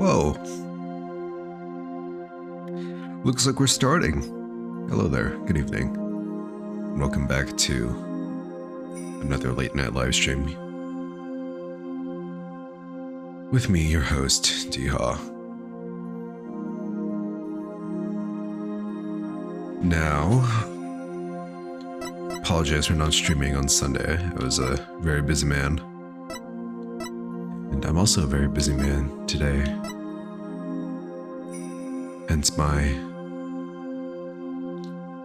Whoa. Looks like we're starting. Hello there. Good evening. Welcome back to another late night live stream. With me, your host, Deha. Now, apologize for not streaming on Sunday. I was a very busy man. And I'm also a very busy man today. Hence my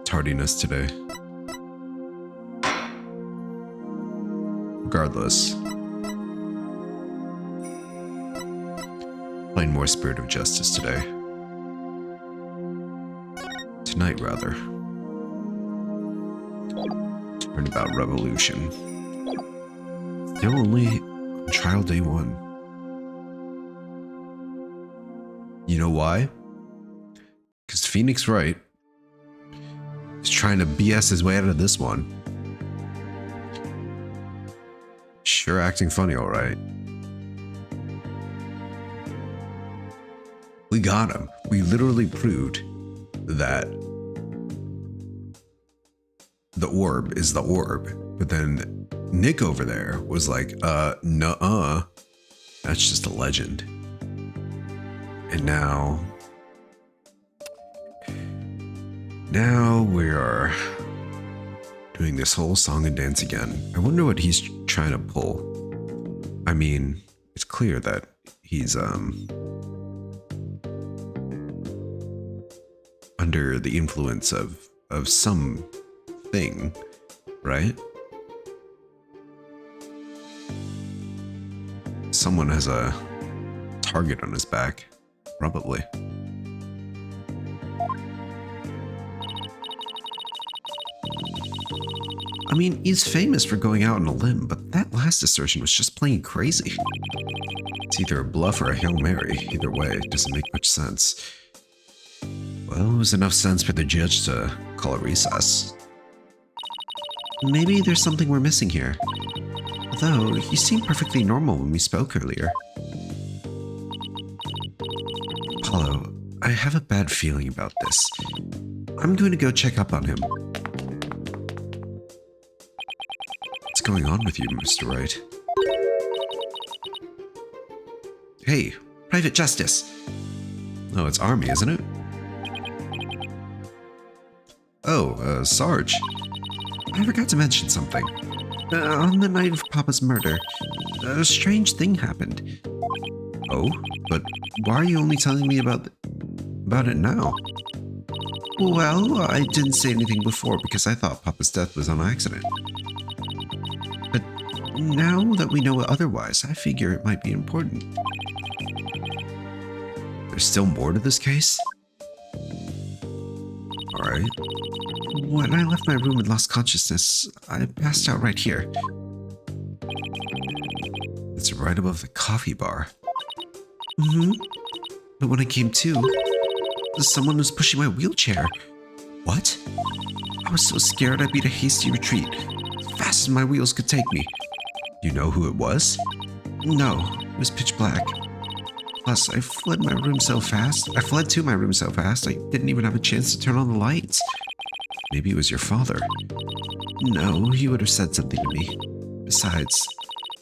tardiness today. Regardless, playing more Spirit of Justice today. Tonight, rather. Turnabout Revolution. Still only on trial day 1. You know why? Because Phoenix Wright is trying to BS his way out of this one. Sure acting funny, alright. We got him. We literally proved that the orb is the orb. But then Nick over there was like, nuh-uh. That's just a legend. And now we are doing this whole song and dance again. I wonder what he's trying to pull. I mean, it's clear that he's under the influence of something, right? Someone has a target on his back, probably. I mean, he's famous for going out on a limb, but that last assertion was just plain crazy. It's either a bluff or a Hail Mary. Either way, it doesn't make much sense. Well, it was enough sense for the judge to call a recess. Maybe there's something we're missing here. Although, you seemed perfectly normal when we spoke earlier. Apollo, I have a bad feeling about this. I'm going to go check up on him. What's going on with you, Mr. Wright? Hey, Private Justice. Oh, it's Army, isn't it? Oh, Sarge. I forgot to mention something. On the night of Papa's murder, a strange thing happened. Oh, but why are you only telling me about it now? Well, I didn't say anything before because I thought Papa's death was an accident. But now that we know otherwise, I figure it might be important. There's still more to this case? Alright. When I left my room and lost consciousness, I passed out right here. It's right above the coffee bar. But when I came to, someone was pushing my wheelchair. What? I was so scared I beat a hasty retreat, as fast as my wheels could take me. You know who it was? No, it was pitch black. Plus, I fled to my room so fast, I didn't even have a chance to turn on the lights. Maybe it was your father. No, he would have said something to me. Besides,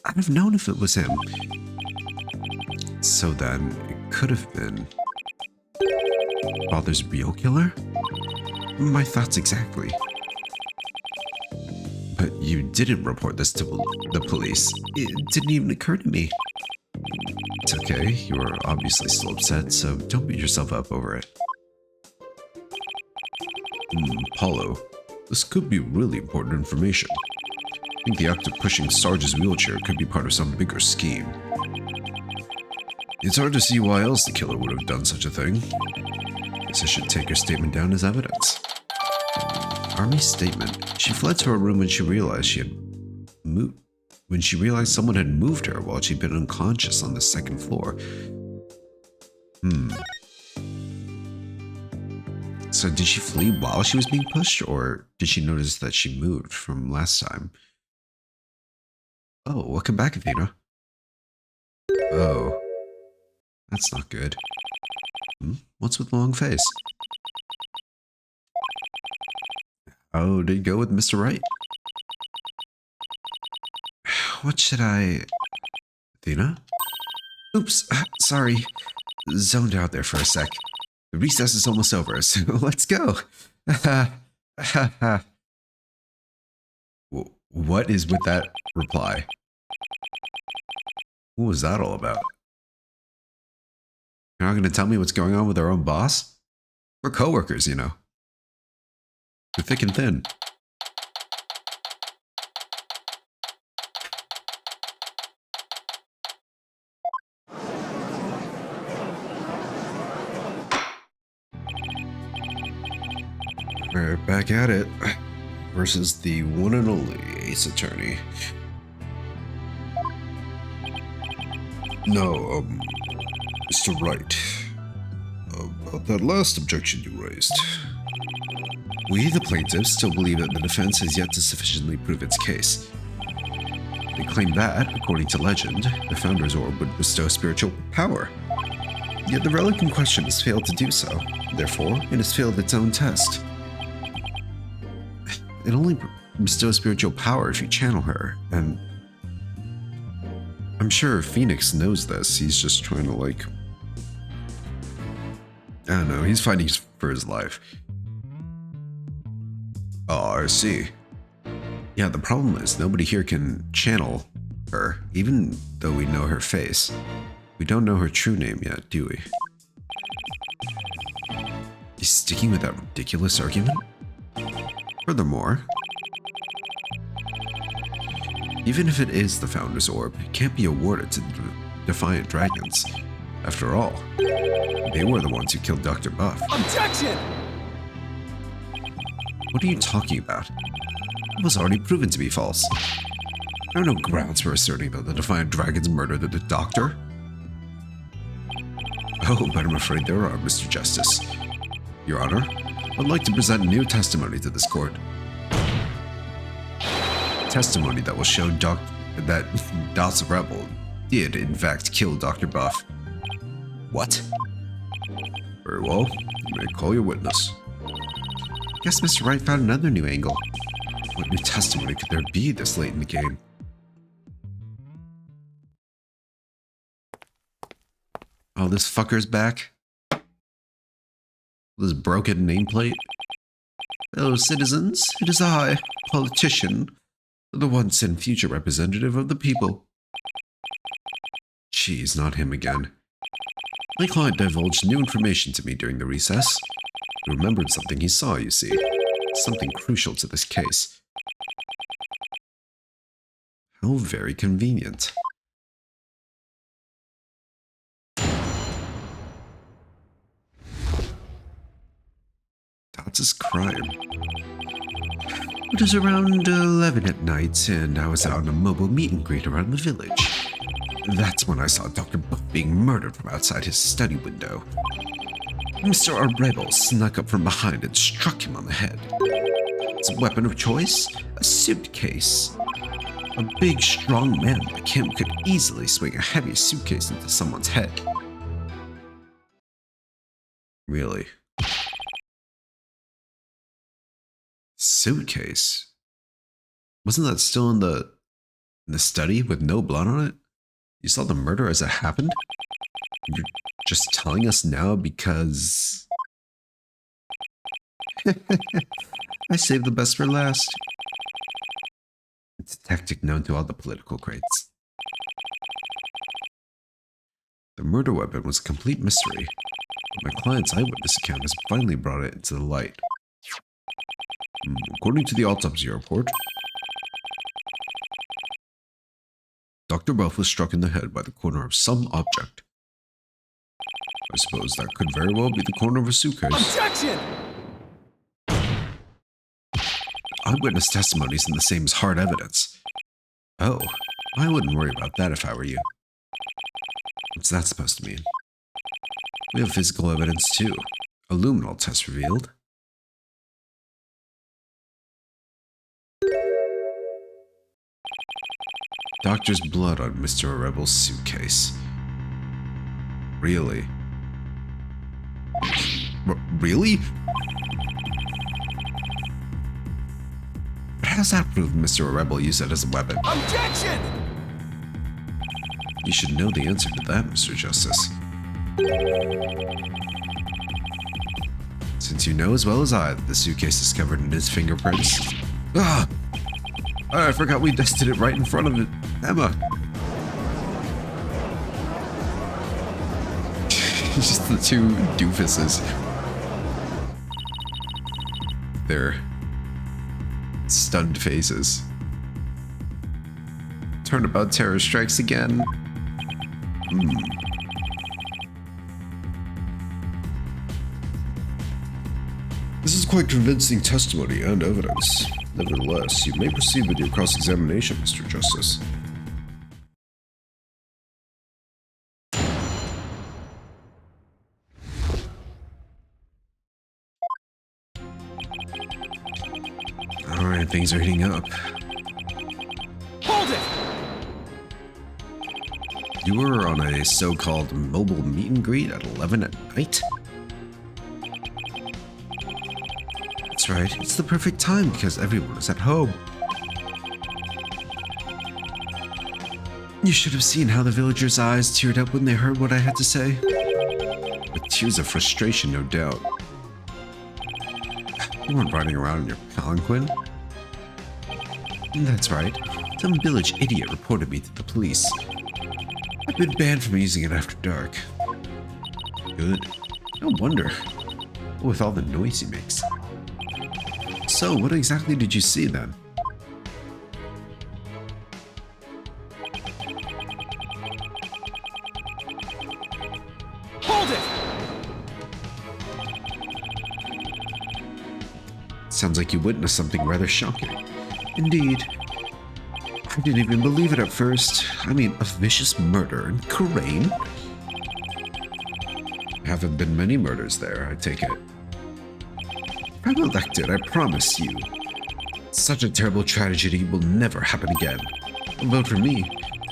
I'd have known if it was him. So then, it could have been father's real killer? My thoughts exactly. But you didn't report this to the police. It didn't even occur to me. It's okay, you are obviously still upset, so don't beat yourself up over it. Paulo, this could be really important information. I think the act of pushing Sarge's wheelchair could be part of some bigger scheme. It's hard to see why else the killer would have done such a thing. Guess I should take her statement down as evidence. Army's statement. She fled to her room when she realized someone had moved her while she'd been unconscious on the second floor. So did she flee while she was being pushed, or did she notice that she moved from last time? Oh, welcome back, Athena. Oh. That's not good. What's with the long face? Oh, did you go with Mr. Wright? What should I... Athena? Oops, sorry. Zoned out there for a sec. The recess is almost over, so let's go. What is with that reply? What was that all about? You're not going to tell me what's going on with our own boss? We're coworkers, you know. We're thick and thin. We're back at it. Versus the one and only Ace Attorney. No, Mr. Wright. About that last objection you raised. We, the plaintiffs, still believe that the defense has yet to sufficiently prove its case. They claim that, according to legend, the Founder's Orb would bestow spiritual power. Yet the relic in question has failed to do so. Therefore, it has failed its own test. It only bestows spiritual power if you channel her, and I'm sure Phoenix knows this. He's just trying to, like, I don't know, he's fighting for his life. Oh, I see. Yeah, the problem is nobody here can channel her, even though we know her face. We don't know her true name yet, do we? He's sticking with that ridiculous argument? Furthermore, even if it is the Founder's Orb, it can't be awarded to the Defiant Dragons. After all, they were the ones who killed Dr. Buff. Objection! What are you talking about? It was already proven to be false. There are no grounds for asserting that the Defiant Dragons murdered the Doctor. Oh, but I'm afraid there are, Mr. Justice. Your Honor, I'd like to present new testimony to this court. Testimony that will show that Dot's Rebel did, in fact, kill Dr. Buff. What? Very well, you may call your witness. Guess Mr. Wright found another new angle. What new testimony could there be this late in the game? Oh, this fucker's back? This broken nameplate? Fellow citizens, it is I, politician, the once and future representative of the people. Geez, not him again. My client divulged new information to me during the recess. He remembered something he saw, you see. Something crucial to this case. How very convenient. That's his crime. It was around 11 at night, and I was out on a mobile meet and greet around the village. That's when I saw Dr. Buff being murdered from outside his study window. Mr. Rebel snuck up from behind and struck him on the head. His weapon of choice? A suitcase. A big, strong man like him could easily swing a heavy suitcase into someone's head. Really? Suitcase? Wasn't that still in the study with no blood on it? You saw the murder as it happened? You're just telling us now because... I saved the best for last. It's a tactic known to all the political crates. The murder weapon was a complete mystery, but my client's eyewitness account has finally brought it into the light. According to the autopsy report, Dr. Buff was struck in the head by the corner of some object. I suppose that could very well be the corner of a suitcase. Objection! Eyewitness testimony isn't the same as hard evidence. Oh, I wouldn't worry about that if I were you. What's that supposed to mean? We have physical evidence too. A luminol test revealed. Doctor's blood on Mr. Rebel's suitcase. Really? Really? But how does that prove Mr. Rebel used it as a weapon? Objection! You should know the answer to that, Mr. Justice. Since you know as well as I that the suitcase is covered in his fingerprints. Ah! I forgot we dusted it right in front of it. Emma. Just the two doofuses. Their stunned faces. Turnabout terror strikes again. This is quite convincing testimony and evidence. Nevertheless, you may proceed with your cross-examination, Mr. Justice. Alright, things are heating up. Hold it! You were on a so-called mobile meet and greet at 11 at night? That's right, it's the perfect time because everyone is at home. You should have seen how the villagers' eyes teared up when they heard what I had to say. With tears of frustration, no doubt. You weren't riding around in your palanquin? That's right. Some village idiot reported me to the police. I've been banned from using it after dark. Good. No wonder. With all the noise he makes. So, what exactly did you see then? Hold it! Sounds like you witnessed something rather shocking. Indeed. I didn't even believe it at first. I mean, a vicious murder in Karain? Haven't been many murders there, I take it. If I'm elected, I promise you, such a terrible tragedy will never happen again. A vote for me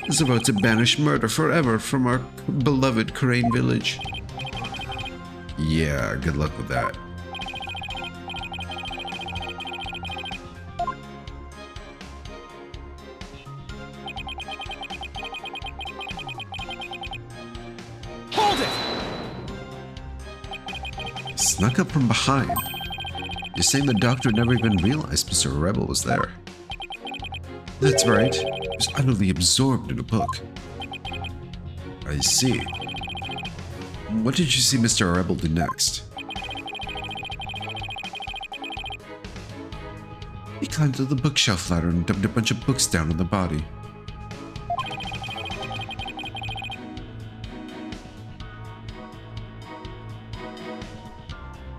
is a vote to banish murder forever from our beloved Karain village. Yeah, good luck with that. Snuck up from behind. You're saying the doctor never even realized Mr. Rebel was there. That's right. He was utterly absorbed in a book. I see. What did you see Mr. Rebel do next? He climbed to the bookshelf ladder and dumped a bunch of books down on the body.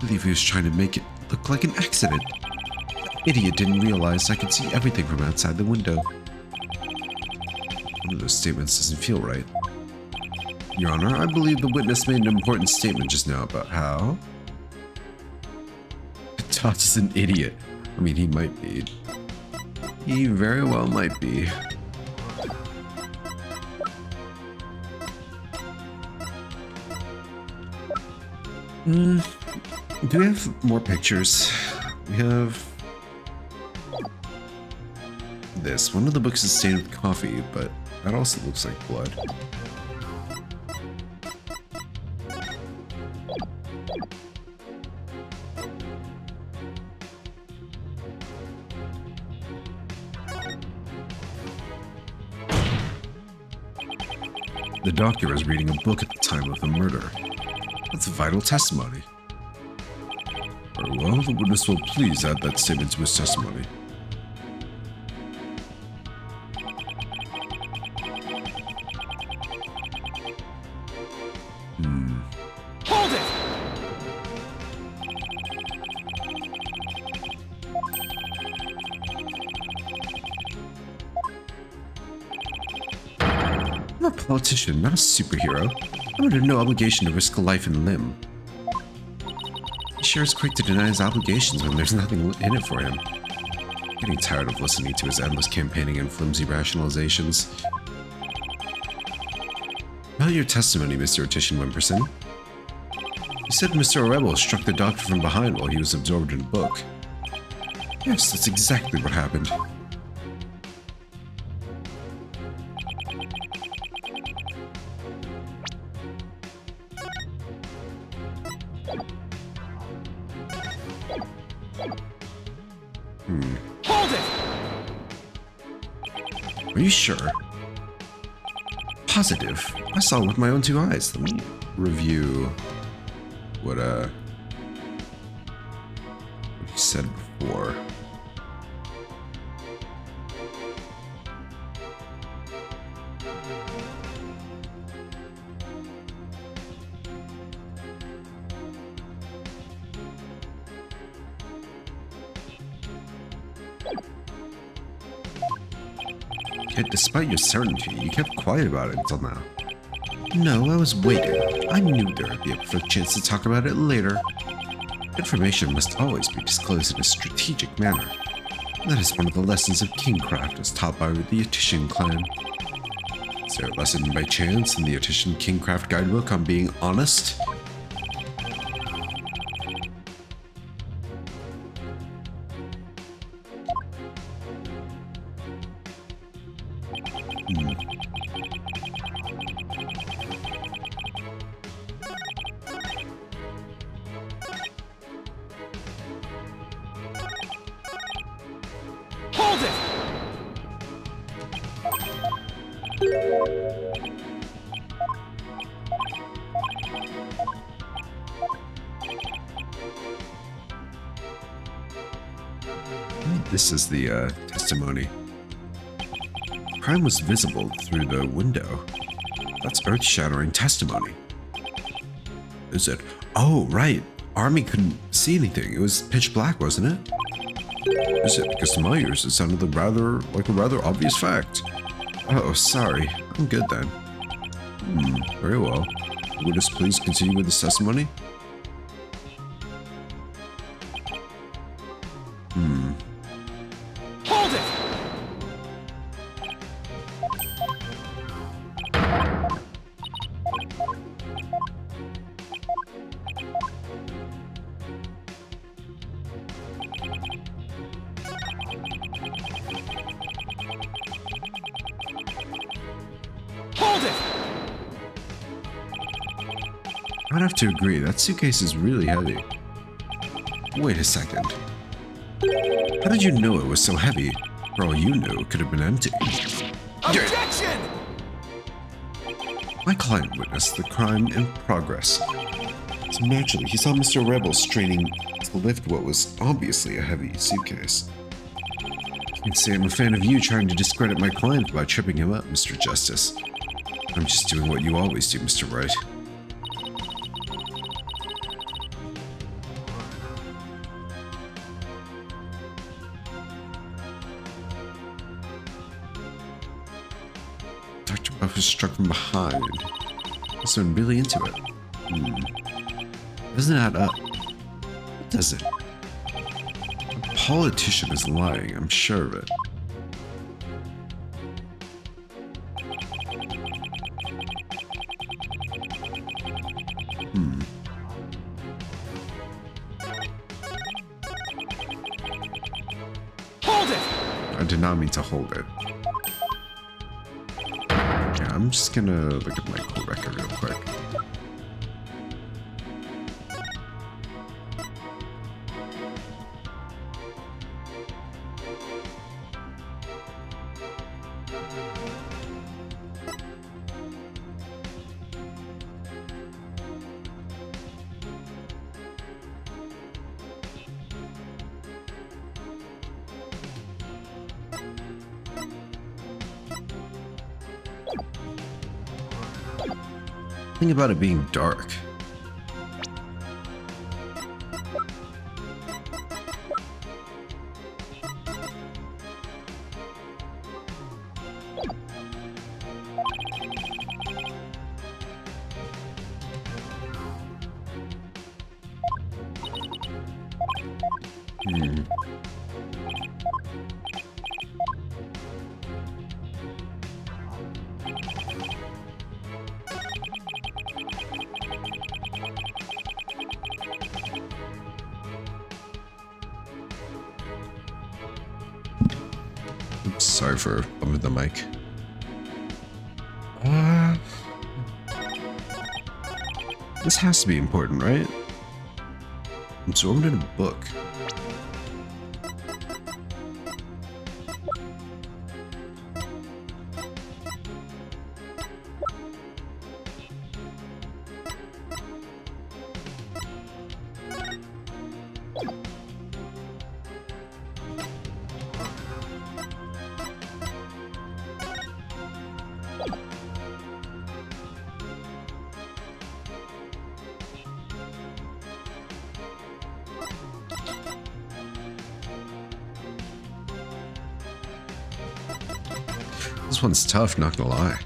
I believe he was trying to make it look like an accident. That idiot didn't realize I could see everything from outside the window. One of those statements doesn't feel right. Your Honor, I believe the witness made an important statement just now about how... Todd is an idiot. I mean, he might be. He very well might be. Do we have more pictures? We have this. One of the books is stained with coffee, but that also looks like blood. The doctor was reading a book at the time of the murder. That's vital testimony. Very well, the witness will please add that statement to his testimony. Hold it! I'm a politician, not a superhero. I'm under no obligation to risk a life and limb. He sure is quick to deny his obligations when there's nothing in it for him. Getting tired of listening to his endless campaigning and flimsy rationalizations. Not your testimony, Mr. Ortician Wimperson. You said Mr. Rebel struck the doctor from behind while he was absorbed in a book. Yes, that's exactly what happened. Hold it! Are you sure? Positive. I saw it with my own two eyes. Let me review what he said before. Yet despite your certainty, you kept quiet about it until now. No, I was waiting. I knew there would be a perfect chance to talk about it later. Information must always be disclosed in a strategic manner. That is one of the lessons of kingcraft as taught by the Otician clan. Is there a lesson by chance in the Otician Kingcraft guidebook on being honest? Hold it! This is the testimony. Crime was visible through the window. That's earth-shattering testimony. Is it? Oh, right. Army couldn't see anything. It was pitch black, wasn't it? Is it? Because to my ears, it sounded like a rather obvious fact. Oh, sorry. I'm good then. Very well. Would us please continue with this testimony? Hold it! Hold it! I'd have to agree, that suitcase is really heavy. Wait a second. How did you know it was so heavy? For all you knew, it could have been empty. Objection! My client witnessed the crime in progress. So naturally, he saw Mr. Rebel straining to lift what was obviously a heavy suitcase. You can say I'm a fan of you trying to discredit my client by tripping him up, Mr. Justice. I'm just doing what you always do, Mr. Wright. Dr. Buff was struck from behind. So I'm really into it. Doesn't add up. Does it? A politician is lying, I'm sure of it. Hold it! I did not mean to hold it. Yeah, I'm just gonna look at my court record real quick. Think about it being dark. Sorry for bumping the mic. This has to be important, right? Absorbed in a book. This one's tough, not gonna lie.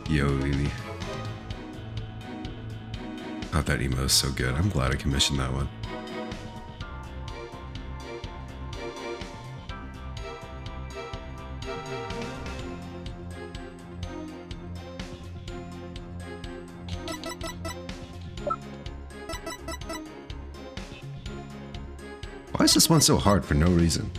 Yo, Lily. God, that emo is so good. I'm glad I commissioned that one. Why is this one so hard for no reason?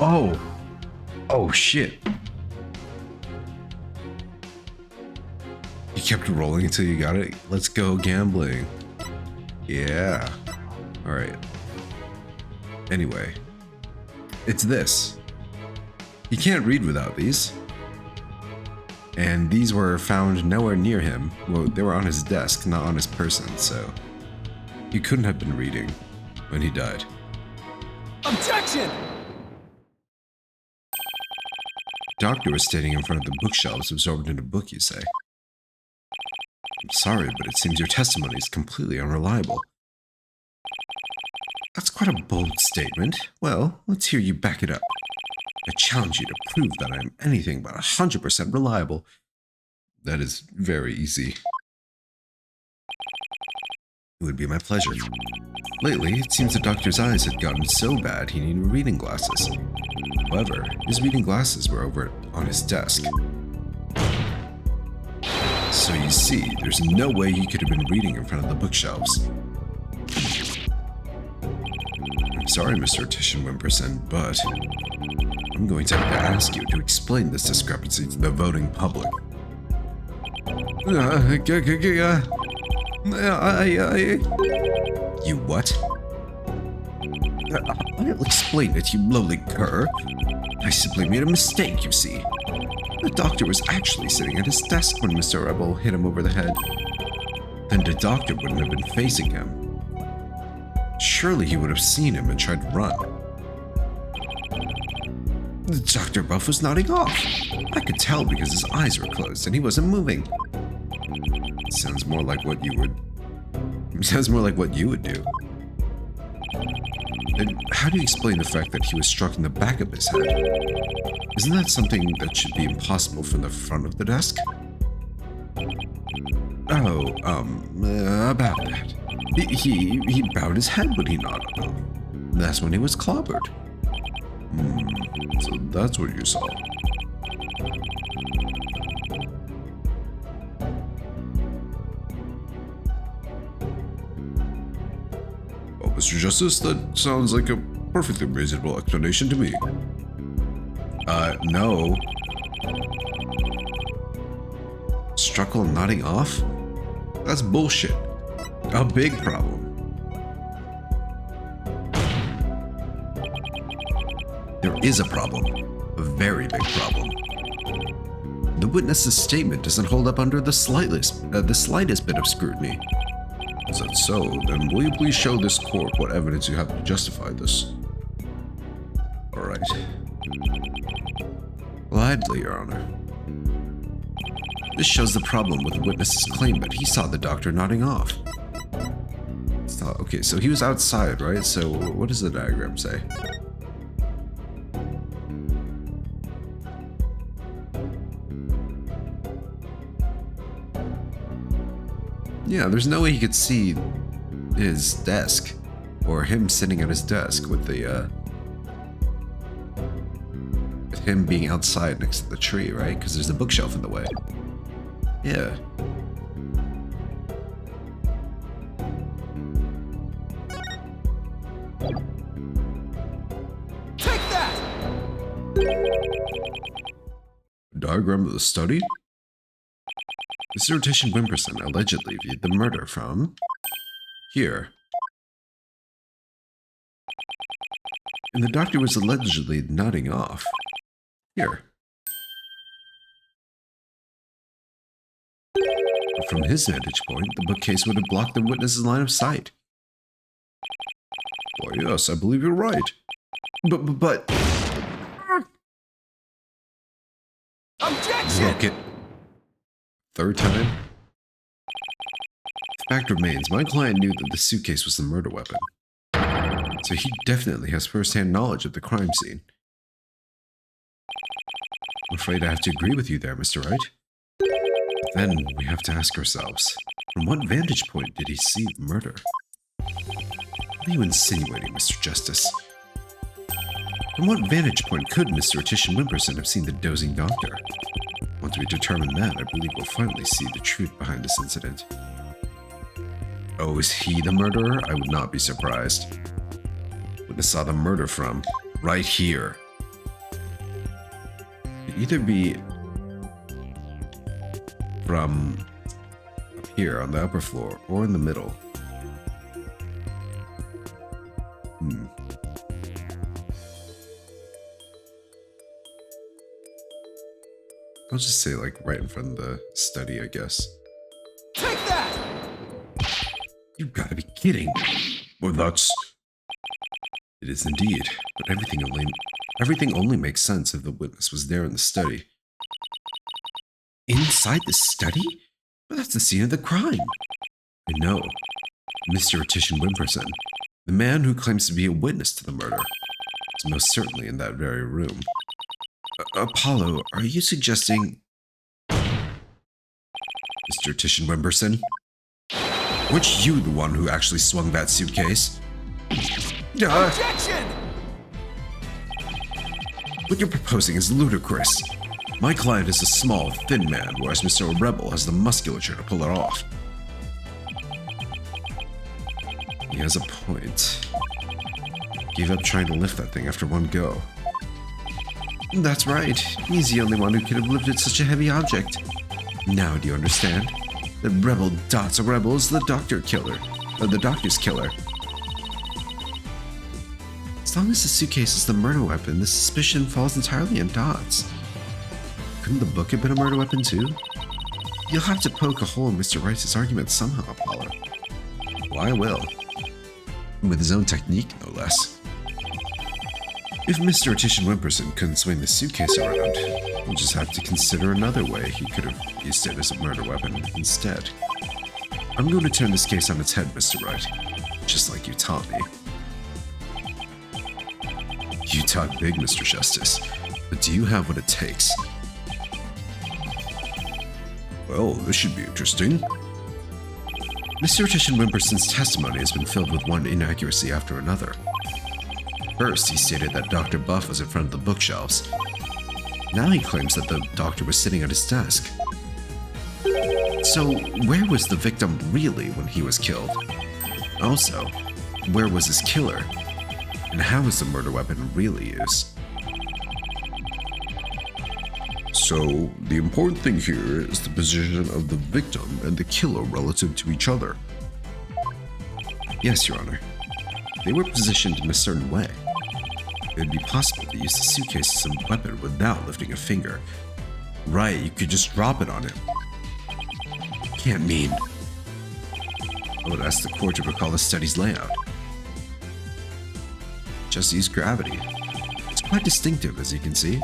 Oh. Oh shit. You kept rolling until you got it? Let's go gambling. Yeah. Alright. Anyway. It's this. He can't read without these. And these were found nowhere near him. Well, they were on his desk, not on his person, so... he couldn't have been reading when he died. Objection! Doctor was standing in front of the bookshelves, absorbed in a book, you say? I'm sorry, but it seems your testimony is completely unreliable. That's quite a bold statement. Well, let's hear you back it up. I challenge you to prove that I am anything but 100% reliable. That is very easy. It would be my pleasure. Lately, it seems the doctor's eyes had gotten so bad he needed reading glasses. However, his reading glasses were over on his desk. So you see, there's no way he could have been reading in front of the bookshelves. I'm sorry, Mr. Titian Wimperson, but I'm going to have to ask you to explain this discrepancy to the voting public. You what? I'll explain it, you lowly cur. I simply made a mistake, you see. The doctor was actually sitting at his desk when Mr. Rebel hit him over the head. Then the doctor wouldn't have been facing him. Surely he would have seen him and tried to run. Dr. Buff was nodding off. I could tell because his eyes were closed and he wasn't moving. Sounds more like what you would do. And how do you explain the fact that he was struck in the back of his head? Isn't that something that should be impossible from the front of the desk? Oh, about that. He bowed his head when he nodded off. That's when he was clobbered. So that's what you saw. Well, Mr. Justice, that sounds like a perfectly reasonable explanation to me. No. Struck while nodding off? That's bullshit. A big problem. There is a problem. A very big problem. The witness's statement doesn't hold up under the slightest bit of scrutiny. Is that so? Then will you please show this court what evidence you have to justify this? Alright. Gladly, Your Honor. This shows the problem with the witness's claim that he saw the doctor nodding off. Okay, so he was outside, right? So what does the diagram say? Yeah, there's no way he could see his desk or him sitting at his desk with the with him being outside next to the tree, right? Because there's a bookshelf in the way. Yeah. Take that! Diagram of the study? Mr. Titian Wimperson allegedly viewed the murder from here. And the doctor was allegedly nodding off here. But from his vantage point, the bookcase would have blocked the witness's line of sight. Why, yes, I believe you're right. But... Objection! Broke it. Third time? The fact remains, my client knew that the suitcase was the murder weapon. So he definitely has first-hand knowledge of the crime scene. I'm afraid I have to agree with you there, Mr. Wright. But then we have to ask ourselves, from what vantage point did he see the murder? What are you insinuating, Mr. Justice? From what vantage point could Mr. Titian Wimperson have seen the dozing doctor? Once we determine that, I believe we'll finally see the truth behind this incident. Oh, is he the murderer? I would not be surprised. Witness saw the murder from right here. It could either be from up here on the upper floor or in the middle. I'll just say like right in front of the study, I guess. Take that! You've got to be kidding. Well, that's... It is indeed, but everything only makes sense if the witness was there in the study. Inside the study? But that's the scene of the crime. I know. Mr. Titian Wimperson, the man who claims to be a witness to the murder, is most certainly in that very room. Apollo, are you suggesting... Mr. Titian Wimperson? Weren't you the one who actually swung that suitcase? Objection! What you're proposing is ludicrous. My client is a small, thin man, whereas Mr. Rebel has the musculature to pull it off. He has a point. Gave up trying to lift that thing after one go. That's right. He's the only one who could have lifted such a heavy object. Now do you understand? The Rebel Dot's Rebel is the doctor's killer. As long as the suitcase is the murder weapon, the suspicion falls entirely on Dots. Couldn't the book have been a murder weapon too? You'll have to poke a hole in Mr. Rice's argument somehow, Apollo. Well, I will. With his own technique, no less. If Mr. Titian Wimperson couldn't swing the suitcase around, we'll just have to consider another way he could have used it as a murder weapon instead. I'm going to turn this case on its head, Mr. Wright, just like you taught me. You talk big, Mr. Justice, but do you have what it takes? Well, this should be interesting. Mr. Titian Wimperson's testimony has been filled with one inaccuracy after another. First, he stated that Dr. Buff was in front of the bookshelves. Now he claims that the doctor was sitting at his desk. So, where was the victim really when he was killed? Also, where was his killer? And how was the murder weapon really used? So, the important thing here is the position of the victim and the killer relative to each other. Yes, Your Honor. They were positioned in a certain way. It would be possible to use the suitcase as a weapon without lifting a finger. Right, you could just drop it on him. Can't mean. I would ask the court to recall the study's layout. Just use gravity. It's quite distinctive, as you can see.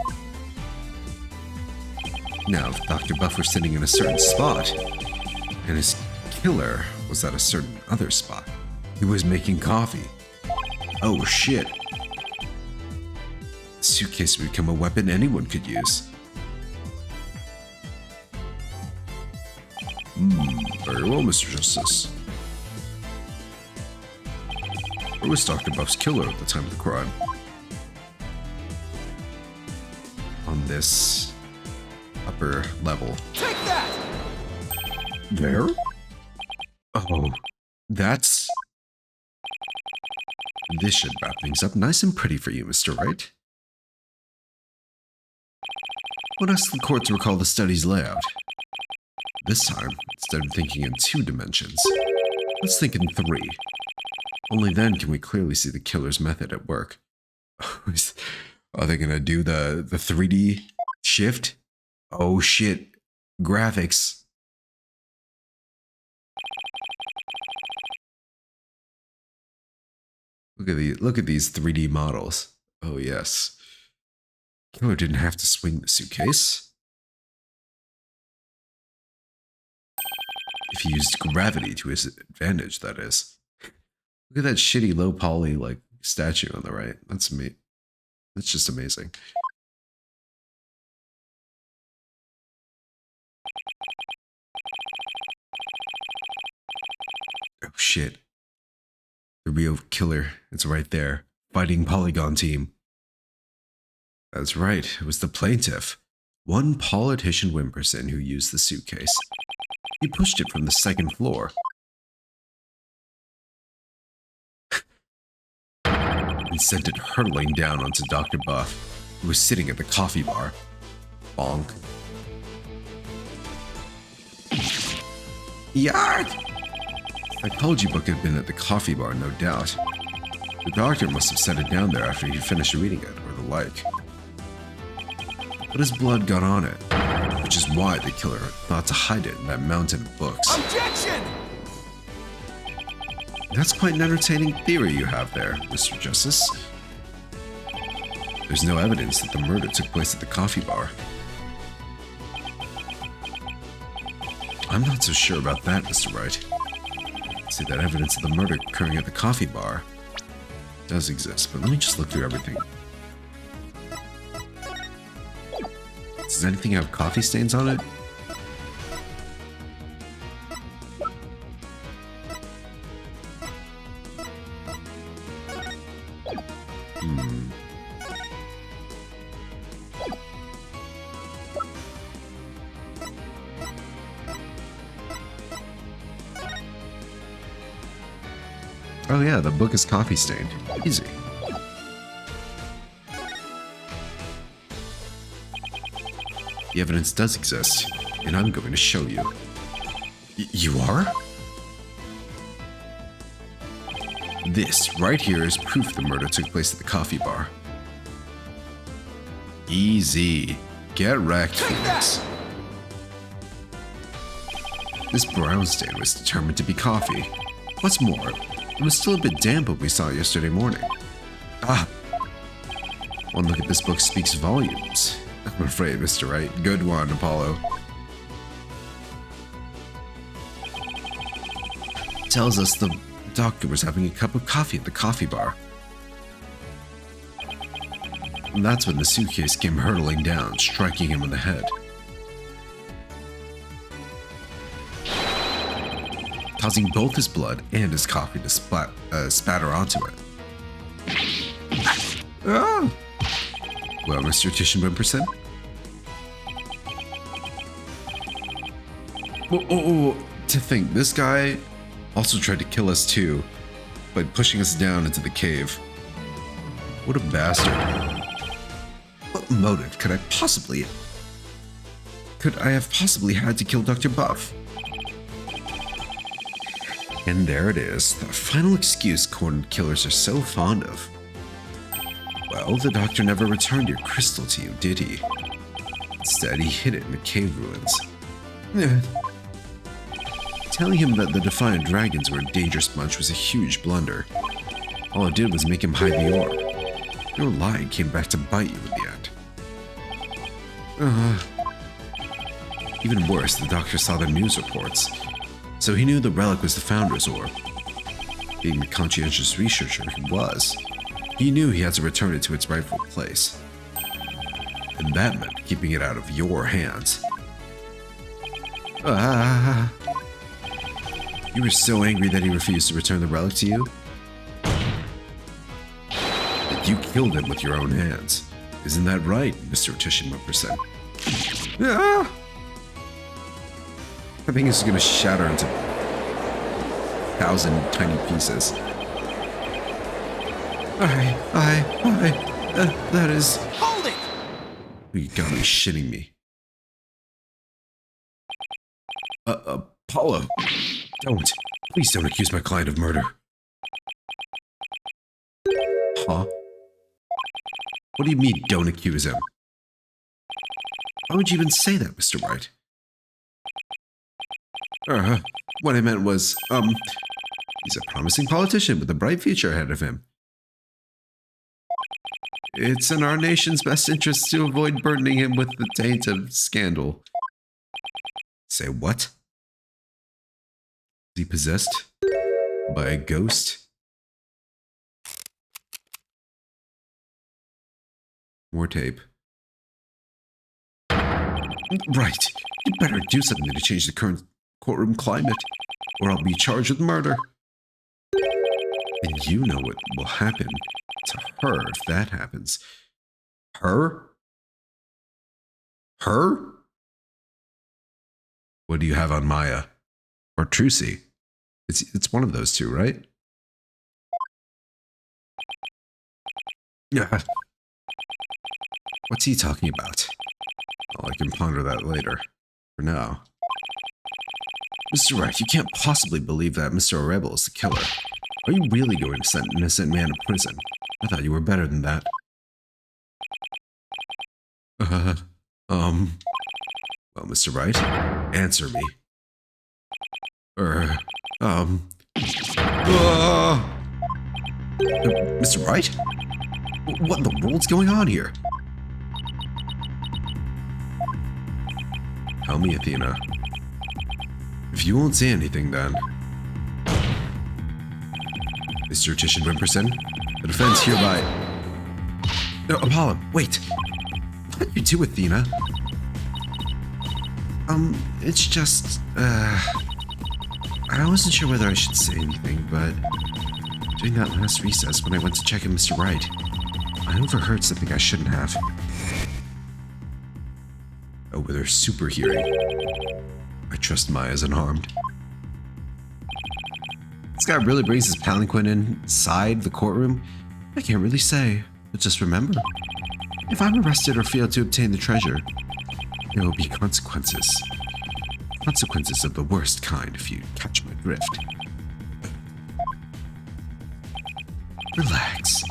Now, if Dr. Buff were sitting in a certain spot, and his killer was at a certain other spot, he was making coffee. Oh shit. The suitcase would become a weapon anyone could use. Very well, Mr. Justice. Where was Dr. Buff's killer at the time of the crime? On this upper level. Take that! There? Oh, that's... This should wrap things up nice and pretty for you, Mr. Wright. We'll ask the court to recall the study's layout. This time, instead of thinking in 2 dimensions, let's think in 3. Only then can we clearly see the killer's method at work. Are they gonna do the 3D shift? Oh shit. Graphics. Look at these 3D models. Oh yes. Killer didn't have to swing the suitcase. If he used gravity to his advantage, that is. Look at that shitty low poly like statue on the right. That's me. That's just amazing. Oh shit. The real killer is right there, fighting Polygon Team. That's right, it was the plaintiff, one politician Wimperson, who used the suitcase. He pushed it from the 2nd floor. And sent it hurtling down onto Dr. Buff, who was sitting at the coffee bar. Bonk. Yark! The psychology book had been at the coffee bar, no doubt. The doctor must have set it down there after he finished reading it, or the like. But his blood got on it, which is why the killer thought to hide it in that mountain of books. Objection! That's quite an entertaining theory you have there, Mr. Justice. There's no evidence that the murder took place at the coffee bar. I'm not so sure about that, Mr. Wright. See, that evidence of the murder occurring at the coffee bar does exist, but let me just look through everything. Does anything have coffee stains on it? Oh yeah, the book is coffee stained. Easy. The evidence does exist, and I'm going to show you. You are? This right here is proof the murder took place at the coffee bar. Easy. Get wrecked, Phoenix. This brown stain was determined to be coffee. What's more, it was still a bit damp when we saw it yesterday morning. Ah. One look at this book speaks volumes. I'm afraid, Mr. Wright. Good one, Apollo. Tells us the doctor was having a cup of coffee at the coffee bar. And that's when the suitcase came hurtling down, striking him in the head. Causing both his blood and his coffee to spatter onto it. Ah! Well, Mr. Titian Wimperson? To think, this guy also tried to kill us too, by pushing us down into the cave. What a bastard. What motive could I have possibly had to kill Dr. Buff? And there it is, the final excuse cornered killers are so fond of. Well, the doctor never returned your crystal to you, did he? Instead, he hid it in the cave ruins. Telling him that the Defiant Dragons were a dangerous bunch was a huge blunder. All it did was make him hide the orb. Your lie came back to bite you in the end. Even worse, the doctor saw the news reports, so he knew the relic was the Founder's Orb. Being the conscientious researcher he was, he knew he had to return it to its rightful place. And that meant keeping it out of your hands. Ah! You were so angry that he refused to return the relic to you? That you killed him with your own hands. Isn't that right, Mr. Titian Mumperson? Ah! I think it's gonna shatter into 1,000 tiny pieces. That is... Hold it! You gotta be shitting me. Apollo, don't. Please don't accuse my client of murder. Huh? What do you mean, don't accuse him? Why would you even say that, Mr. Wright? What I meant was, he's a promising politician with a bright future ahead of him. It's in our nation's best interest to avoid burdening him with the taint of scandal. Say what? Is he possessed by a ghost? More tape. Right. You better do something to change the current courtroom climate, or I'll be charged with murder. And you know what will happen to her if that happens. Her? Her? What do you have on Maya? Or Trucy? It's one of those two, right? Yeah. What's he talking about? Well, I can ponder that later. For now. Mr. Wright, you can't possibly believe that Mr. Rebel is the killer. Are you really going to send an innocent man to prison? I thought you were better than that. Well, Mr. Wright, answer me. Mr. Wright? What in the world's going on here? Tell me, Athena. If you won't say anything, then... Mr. Titian Wimperson, the defense hereby... No, Apollo, wait! What did you do, Athena? It's just, I wasn't sure whether I should say anything, but... During that last recess, when I went to check on Mr. Wright, I overheard something I shouldn't have. Oh, with her super hearing. I trust Maya's unharmed. This guy really brings his palanquin inside the courtroom? I can't really say, but just remember, if I'm arrested or fail to obtain the treasure, there will be consequences. Consequences of the worst kind, if you catch my drift. Relax.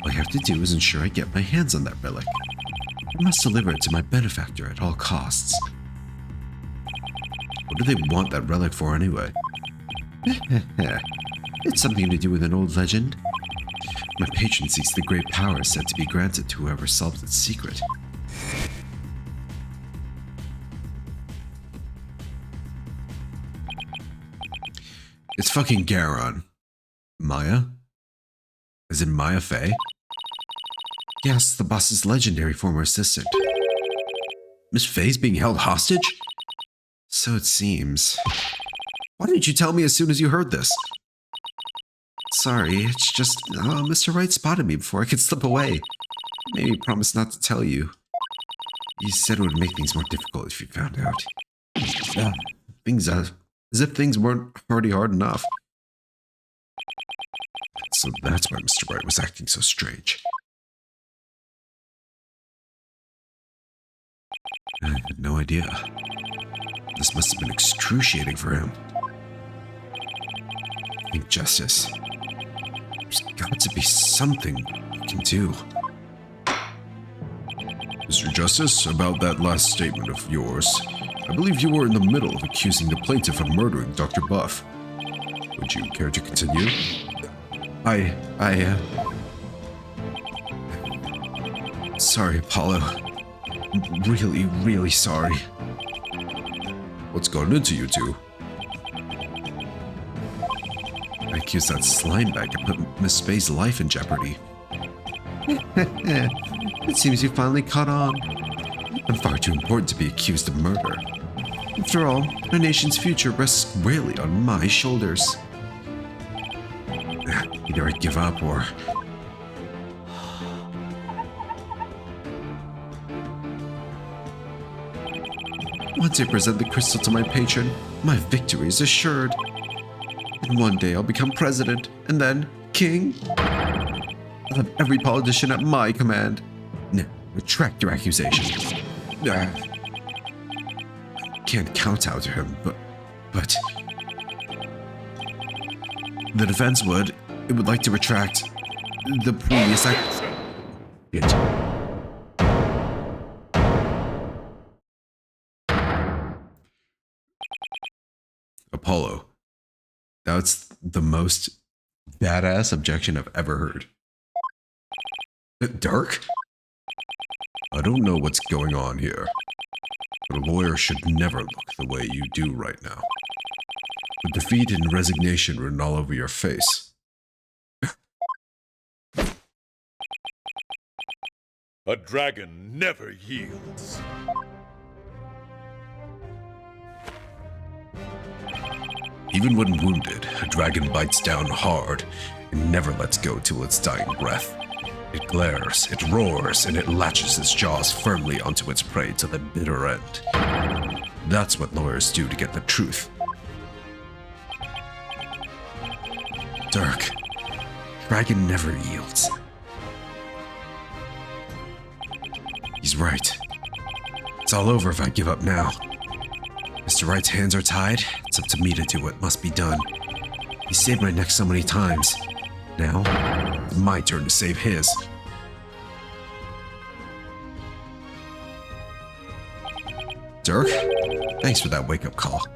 All I have to do is ensure I get my hands on that relic. I must deliver it to my benefactor at all costs. What do they want that relic for anyway? It's something to do with an old legend. My patron seeks the great power said to be granted to whoever solves its secret. It's fucking Garon. Maya? As in Maya Fey? Yes, the boss's legendary former assistant. Miss Fey's being held hostage? So it seems. Why didn't you tell me as soon as you heard this? Sorry, it's just Mr. Wright spotted me before I could slip away. Maybe promised not to tell you. He said it would make things more difficult if you found out. Yeah, as if things weren't already hard enough. So that's why Mr. Wright was acting so strange. I had no idea. This must have been excruciating for him. I think justice. There's got to be something you can do. Mr. Justice, about that last statement of yours, I believe you were in the middle of accusing the plaintiff of murdering Dr. Buff. Would you care to continue? Sorry, Apollo. I'm really, really sorry. What's going into you two? I accused that slime bag to put Miss Faye's life in jeopardy. It seems you finally caught on. I'm far too important to be accused of murder. After all, our nation's future rests squarely on my shoulders. Either I give up or... Once I present the crystal to my patron, my victory is assured. And one day I'll become president, and then king. I'll have every politician at my command. Now, retract your accusation. Can't kowtow to him, but... The defense would. It would like to retract the previous Apollo. That's the most badass objection I've ever heard. Dirk? I don't know what's going on here, but a lawyer should never look the way you do right now. With defeat and resignation written all over your face. A dragon never yields. Even when wounded, a dragon bites down hard and never lets go till its dying breath. It glares, it roars, and it latches its jaws firmly onto its prey to the bitter end. That's what lawyers do to get the truth. Dirk, dragon never yields. He's right. It's all over if I give up now. Mr. Wright's hands are tied. It's up to me to do what must be done. He saved my neck so many times. Now, it's my turn to save his. Dirk, thanks for that wake-up call.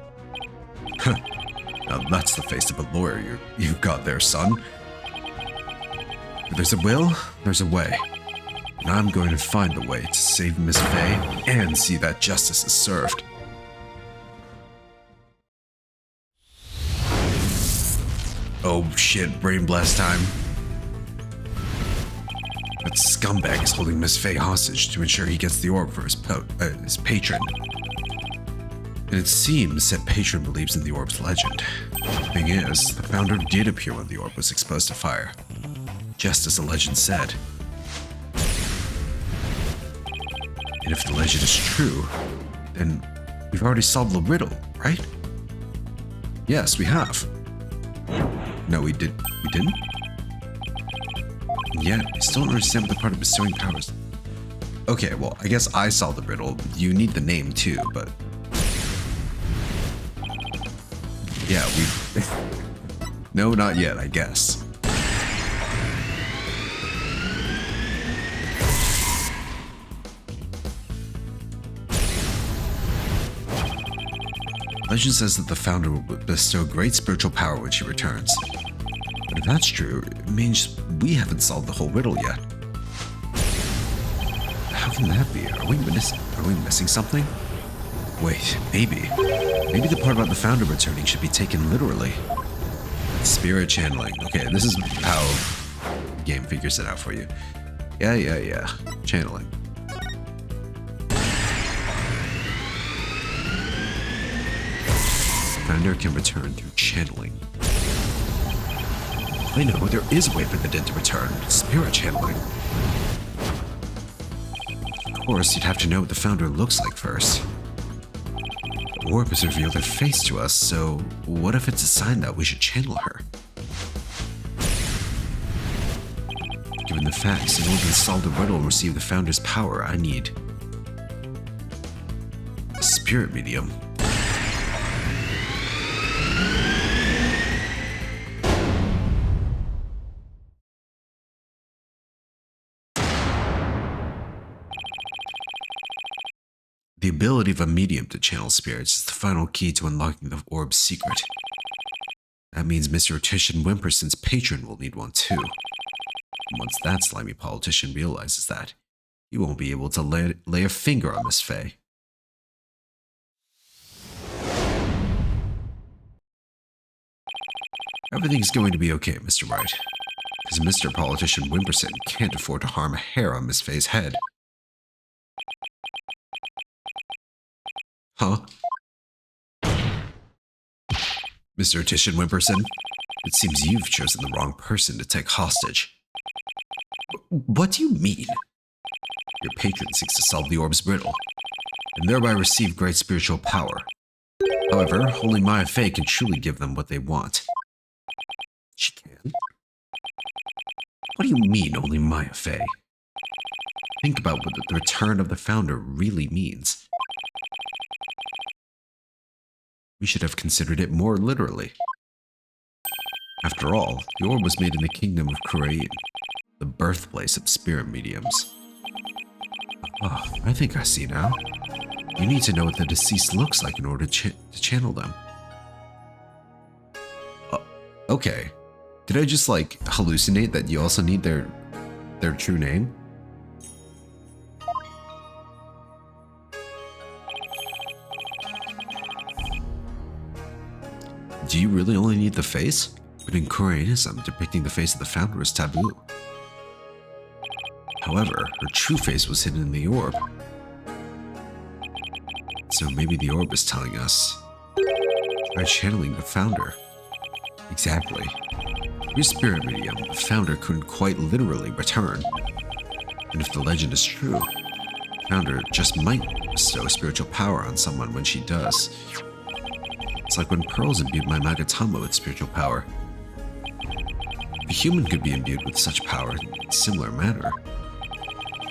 Now that's the face of a lawyer you've got there, son. If there's a will, there's a way. And I'm going to find the way to save Miss Faye and see that justice is served. Oh shit, brain blast time. That scumbag is holding Miss Faye hostage to ensure he gets the orb for his patron. And it seems that patron believes in the orb's legend. The thing is, the founder did appear when the orb was exposed to fire, just as the legend said. And if the legend is true, then we've already solved the riddle, right? Yes, we have. No, we didn't? Yet, I still don't understand what the part of bestowing powers. Okay, well, I guess I solved the riddle. You need the name too, but... Yeah, we... No, not yet, I guess. Legend says that the founder will bestow great spiritual power when she returns. But if that's true, it means we haven't solved the whole riddle yet. How can that be? Are we missing something? Wait, maybe. Maybe the part about the founder returning should be taken literally. Spirit channeling. Okay, this is how the game figures it out for you. Yeah. Channeling. Founder can return through channeling. I know, there is a way for the dead to return. Spirit channeling. Of course, you'd have to know what the founder looks like first. The orb has revealed her face to us, so what if it's a sign that we should channel her? Given the facts, in order to solve the riddle and receive the founder's power, I need a spirit medium. The ability of a medium to channel spirits is the final key to unlocking the orb's secret. That means Mr. Titian Wimperson's patron will need one too. And once that slimy politician realizes that, he won't be able to lay a finger on Miss Faye. Everything's going to be okay, Mr. Wright. Because Mr. Politician Wimperson can't afford to harm a hair on Miss Faye's head. Huh? Mr. Titian Wimperson, it seems you've chosen the wrong person to take hostage. What do you mean? Your patron seeks to solve the orb's riddle, and thereby receive great spiritual power. However, only Maya Fey can truly give them what they want. She can? What do you mean, only Maya Fey? Think about what the return of the founder really means. We should have considered it more literally. After all, the orb was made in the kingdom of Khurain, the birthplace of spirit mediums. Oh, I think I see now. You need to know what the deceased looks like in order to channel them. Okay. Did I just, like, hallucinate that you also need their true name? Do you really only need the face? But in Khurainism, depicting the face of the founder is taboo. However, her true face was hidden in the orb. So maybe the orb is telling us, try channeling the founder. Exactly. Your spirit medium, the founder couldn't quite literally return. And if the legend is true, the founder just might bestow spiritual power on someone when she does. It's like when pearls imbued my Magatama with spiritual power. A human could be imbued with such power in a similar manner.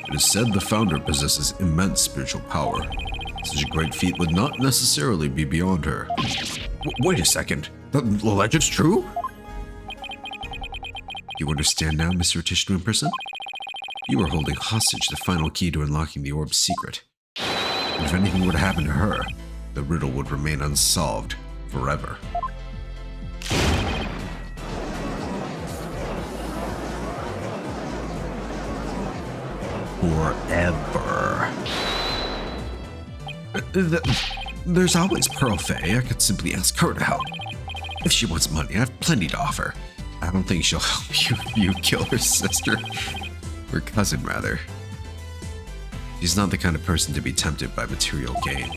It is said the founder possesses immense spiritual power. Such a great feat would not necessarily be beyond her. Wait a second. The legend's true? You understand now, Mr. Titian Wimperson? You are holding hostage the final key to unlocking the orb's secret. And if anything were to happen to her, the riddle would remain unsolved forever. Forever. There's always Pearl Faye. I could simply ask her to help. If she wants money, I have plenty to offer. I don't think she'll help you kill her sister. Her cousin, rather. She's not the kind of person to be tempted by material gain.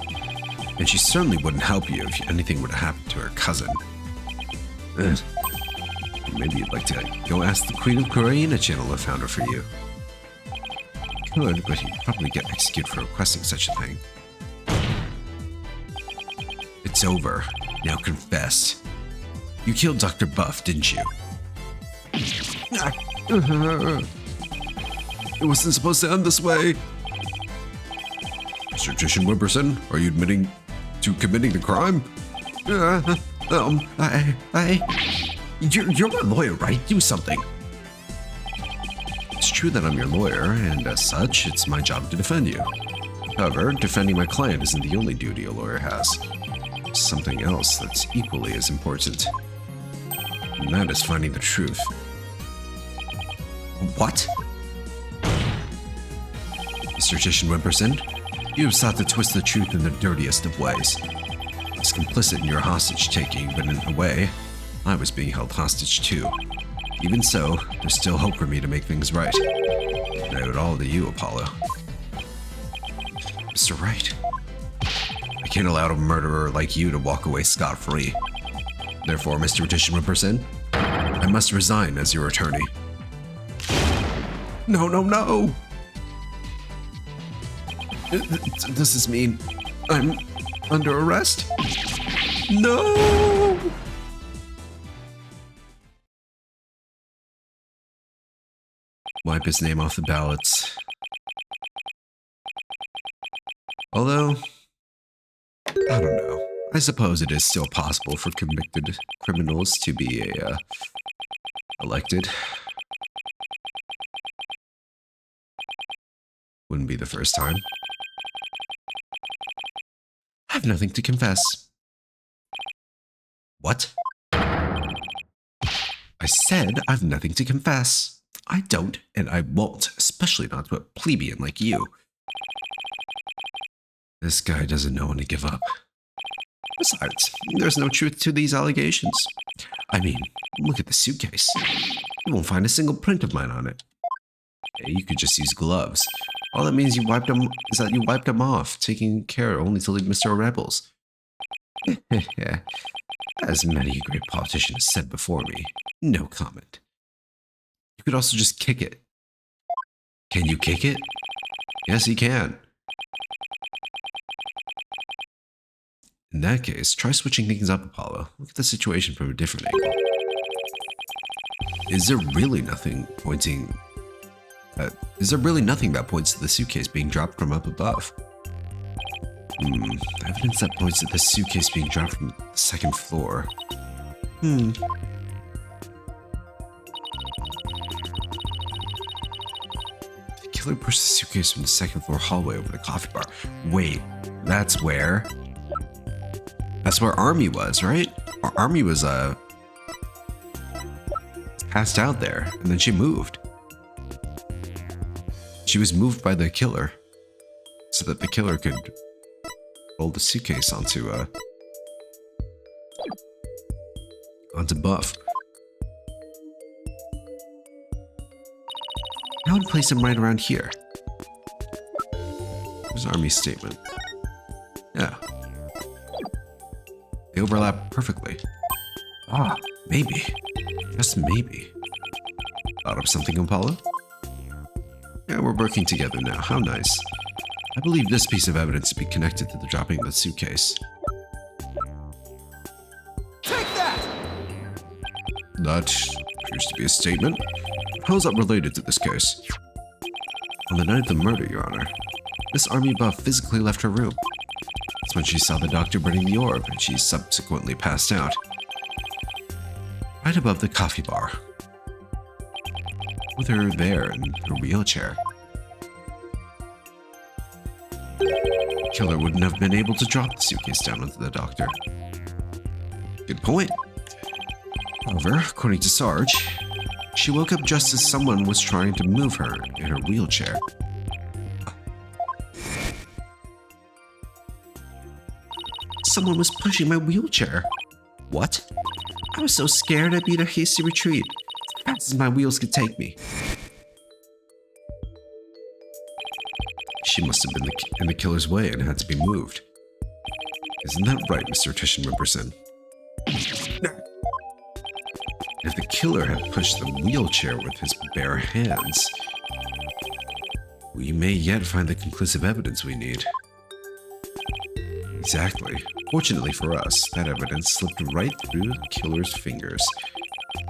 And she certainly wouldn't help you if anything would have happened to her cousin. Maybe you'd like to go ask the Queen of Khurain to channel the founder for you. Could, but he'd probably get executed for requesting such a thing. It's over. Now confess. You killed Dr. Buff, didn't you? It wasn't supposed to end this way. Mr. Titian Wimperson, are you admitting to committing the crime? You're my lawyer, right? Do something. It's true that I'm your lawyer, and as such, it's my job to defend you. However, defending my client isn't the only duty a lawyer has. There's something else that's equally as important. And that is finding the truth. What? Mr. Titian Wimperson, you have sought to twist the truth in the dirtiest of ways. I was complicit in your hostage-taking, but in a way, I was being held hostage too. Even so, there's still hope for me to make things right. And I owe it all to you, Apollo. Mr. Wright, I can't allow a murderer like you to walk away scot-free. Therefore, Mr. Titian Wimperson, I must resign as your attorney. No, no, no! Does this mean I'm under arrest? No! Wipe his name off the ballots. Although, I don't know. I suppose it is still possible for convicted criminals to be elected. Wouldn't be the first time. I have nothing to confess. What? I said I've nothing to confess. I don't, and I won't, especially not to a plebeian like you. This guy doesn't know when to give up. Besides, there's no truth to these allegations. I mean, look at the suitcase. You won't find a single print of mine on it. Hey, you could just use gloves. All that means you wiped them is that you wiped them off, taking care only to leave Mr. Rebels. Yeah, as many a great politician has said before me, no comment. You could also just kick it. Can you kick it? Yes, he can. In that case, try switching things up, Apollo. Look at the situation from a different angle. Is there really nothing that points to the suitcase being dropped from up above? Evidence that points to the suitcase being dropped from the second floor. The killer pushed the suitcase from the second floor hallway over the coffee bar. Wait, that's where Army was, right? Army was passed out there, and then she moved. She was moved by the killer, so that the killer could roll the suitcase onto Buff. I would place him right around here. There's Army's statement. Yeah. They overlap perfectly. Ah, maybe. Just maybe. Thought of something, Apollo? Yeah, we're working together now. How nice. I believe this piece of evidence to be connected to the dropping of the suitcase. Take that! That appears to be a statement. How is that related to this case? On the night of the murder, Your Honor, Miss Army Buff physically left her room. That's when she saw the doctor burning the orb, and she subsequently passed out. Right above the coffee bar. With her there in her wheelchair. The killer wouldn't have been able to drop the suitcase down onto the doctor. Good point. However, according to Sarge, she woke up just as someone was trying to move her in her wheelchair. Someone was pushing my wheelchair. What? I was so scared I beat a hasty retreat, as fast as my wheels could take me. She must have been in the killer's way and had to be moved. Isn't that right, Mr. Titian Wimperson? If the killer had pushed the wheelchair with his bare hands, we may yet find the conclusive evidence we need. Exactly. Fortunately for us, that evidence slipped right through the killer's fingers.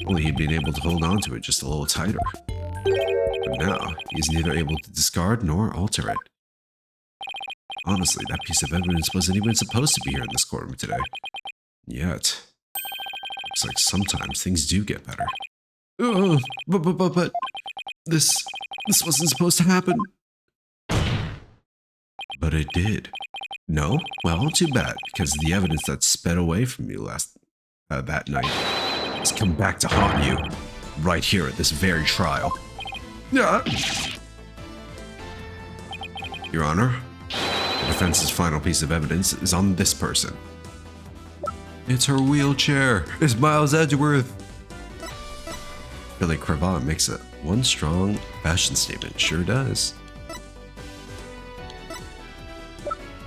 Only he'd been able to hold on to it just a little tighter. But now, he's neither able to discard nor alter it. Honestly, that piece of evidence wasn't even supposed to be here in this courtroom today. Yet, looks like sometimes things do get better. But this wasn't supposed to happen. But it did. No? Well, too bad, because the evidence that sped away from you that night has come back to haunt you, right here at this very trial. Your Honor, the defense's final piece of evidence is on this person. It's her wheelchair. It's Miles Edgeworth. Billy Cravat makes it one strong fashion statement. Sure does.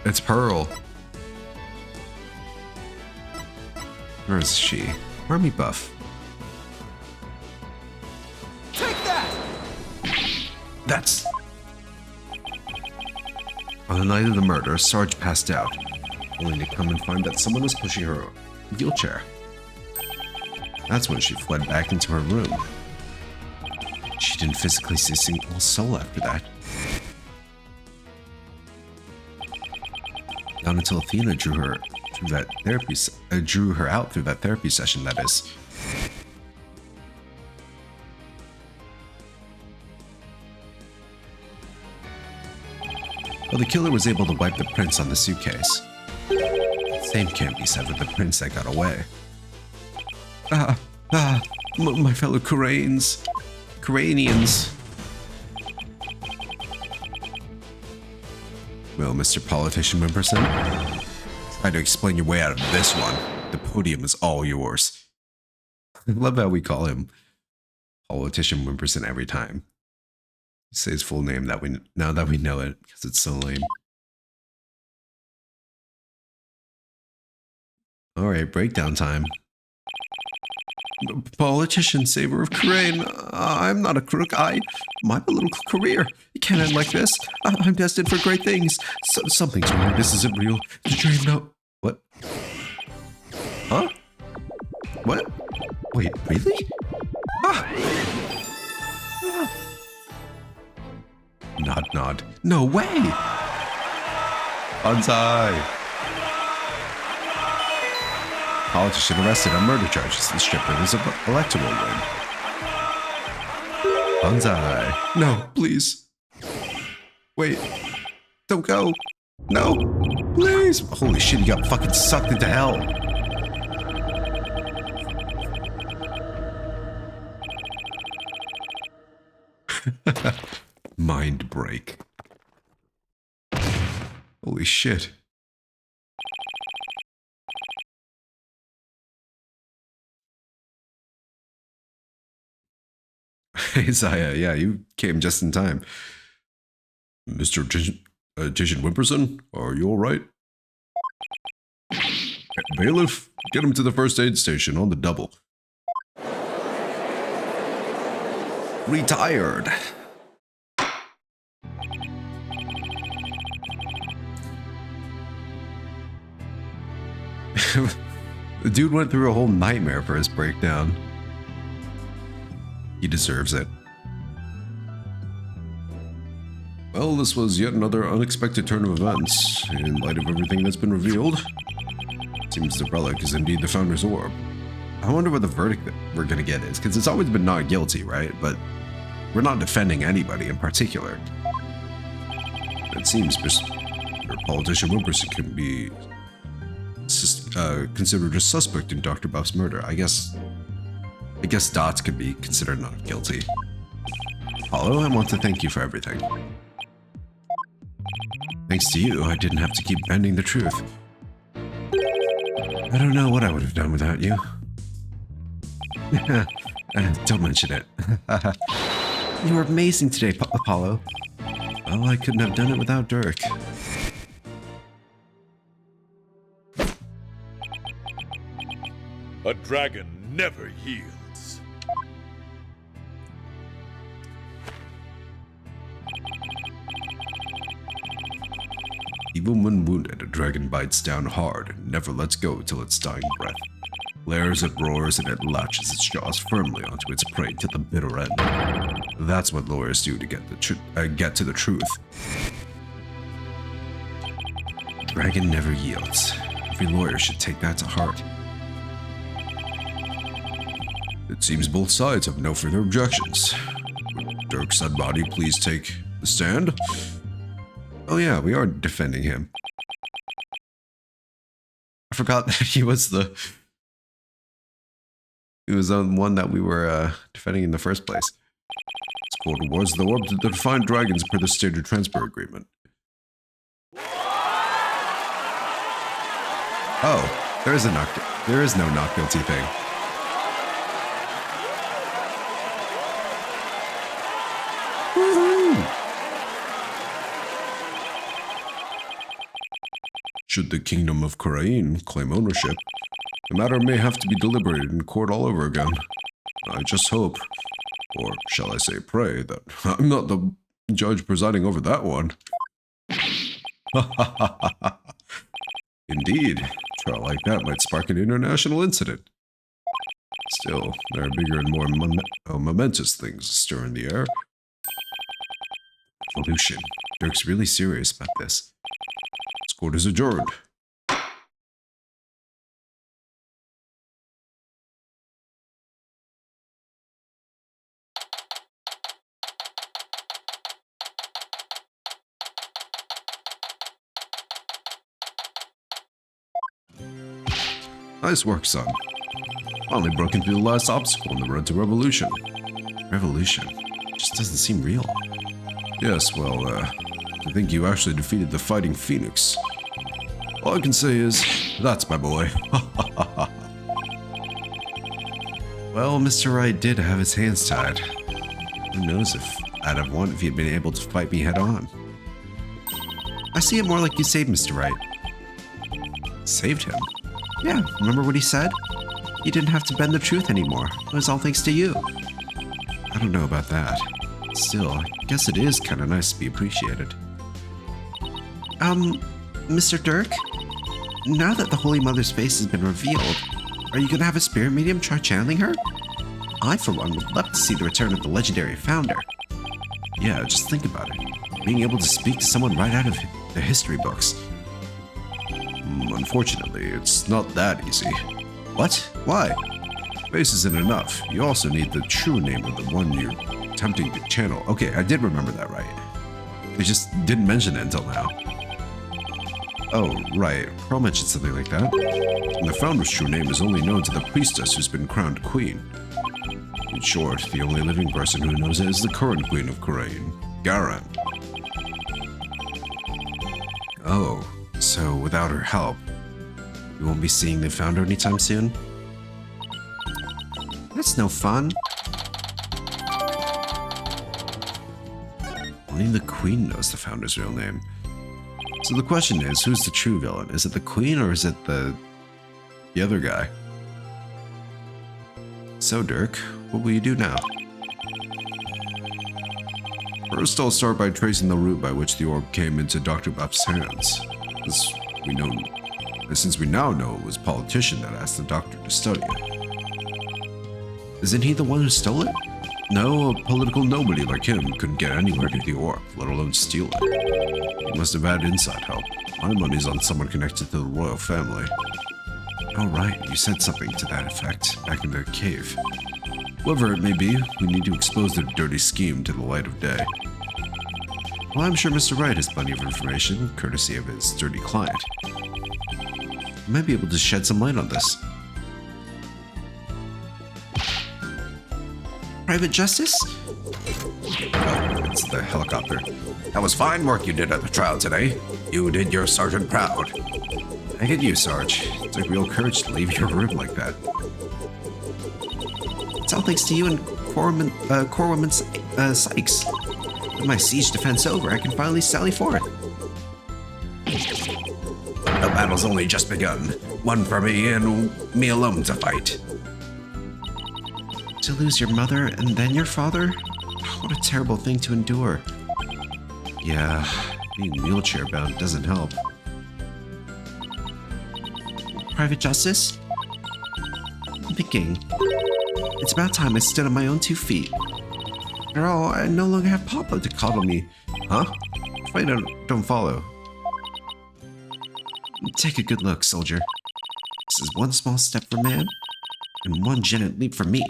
It's Pearl. Where is she? Army Buff. Take that! That's... On the night of the murder, Sarge passed out, only to come and find that someone was pushing her wheelchair. That's when she fled back into her room. She didn't physically see a single soul after that. Not until Athena drew her out through that therapy session, that is. Well, the killer was able to wipe the prints on the suitcase. Same can't be said with the prints that got away. My fellow Koranians. Well, Mr. Politician Wimperson, Try to explain your way out of this one. The podium is all yours. I love how we call him Politician Wimperson every time. Say his full name now that we know it, because it's so lame. Alright, breakdown time. Politician, saver of Crane. I'm not a crook. My political career. It can't end like this. I'm destined for great things. Something's wrong. This isn't real. The dream, no. What? Huh? What? Wait, really? Nod. No way! Banzai! Politician arrested on murder charges and stripped of his electoral win. Banzai. No, please. Wait. Don't go. No. Please. Holy shit, he got fucking sucked into hell. Mind break. Holy shit. Hey, Zaya, yeah, you came just in time. Mr. Jason Wimperson, are you alright? Bailiff, get him to the first aid station on the double. Retired. The dude went through a whole nightmare for his breakdown. He deserves it. Well, this was yet another unexpected turn of events. In light of everything that's been revealed, it seems the relic is indeed the Founder's Orb. I wonder what the verdict that we're gonna get is, because it's always been not guilty, right? But we're not defending anybody in particular. It seems Politician Wimperson can be considered a suspect in Dr. Buff's murder. I guess Dots could be considered not guilty. Apollo, I want to thank you for everything. Thanks to you, I didn't have to keep bending the truth. I don't know what I would have done without you. Don't mention it. You were amazing today, Apollo. Well, I couldn't have done it without Dirk. A dragon never yields. Even when wounded, a dragon bites down hard and never lets go till its dying breath. Glares, it roars, and it latches its jaws firmly onto its prey to the bitter end. That's what lawyers do to get to the truth. Dragon never yields. Every lawyer should take that to heart. It seems both sides have no further objections. Would Dirk's dead body please take the stand? Oh yeah, we are defending him. I forgot that he was the one that we were defending in the first place. This court awards the orb to the defined dragons per the stated transfer agreement. Oh, there is no not guilty thing. Should the Kingdom of Kharain claim ownership, the matter may have to be deliberated in court all over again. I just hope, or shall I say pray, that I'm not the judge presiding over that one. Indeed, a trial like that might spark an international incident. Still, there are bigger and more momentous things stir in the air. Evolution. Dirk's really serious about this. This court is adjourned. Nice work, son. Finally broken through the last obstacle on the road to revolution. Revolution? Just doesn't seem real. Yes, well, I think you actually defeated the Fighting Phoenix. All I can say is, that's my boy. Well, Mr. Wright did have his hands tied. Who knows if I'd have won if he'd been able to fight me head on. I see it more like you saved Mr. Wright. Saved him? Yeah, remember what he said? He didn't have to bend the truth anymore. It was all thanks to you. I don't know about that. Still, I guess it is kind of nice to be appreciated. Mr. Dirk? Now that the Holy Mother's face has been revealed, are you gonna have a spirit medium try channeling her? I, for one, would love to see the return of the legendary founder. Yeah, just think about it. Being able to speak to someone right out of the history books. Unfortunately, it's not that easy. What? Why? Face isn't enough. You also need the true name of the one you're attempting to channel. Okay, I did remember that right. They just didn't mention it until now. Oh, right. Pearl mentioned something like that. And the founder's true name is only known to the priestess who's been crowned queen. In short, the only living person who knows it is the current queen of Khura'in, Garan. Oh, so without her help, you won't be seeing the founder anytime soon? That's no fun. Only the queen knows the founder's real name. So the question is, who's the true villain? Is it the queen or is it the other guy? So Dirk, what will you do now? First, I'll start by tracing the route by which the orb came into Dr. Buff's hands. Since we now know it was a politician that asked the doctor to study it. Isn't he the one who stole it? No, a political nobody like him couldn't get anywhere near the orb, let alone steal it. He must have had inside help. My money's on someone connected to the royal family. Oh right, you said something to that effect back in the cave. Whoever it may be, we need to expose their dirty scheme to the light of day. Well, I'm sure Mr. Wright has plenty of information, courtesy of his dirty client. He might be able to shed some light on this. Private Justice? Oh, it's the helicopter. That was fine work you did at the trial today. You did your sergeant proud. I get you, Sarge. It took real courage to leave your room like that. It's all thanks to you and Corpswoman Sykes. With my siege defense over, I can finally sally forth. The battle's only just begun. One for me and me alone to fight. To lose your mother and then your father? What a terrible thing to endure. Yeah, being wheelchair bound doesn't help. Private Justice? I'm thinking, it's about time I stood on my own 2 feet. After all, I no longer have Papa to coddle me. Huh? Wait, don't follow. Take a good look, soldier. This is one small step for man, and one giant leap for me.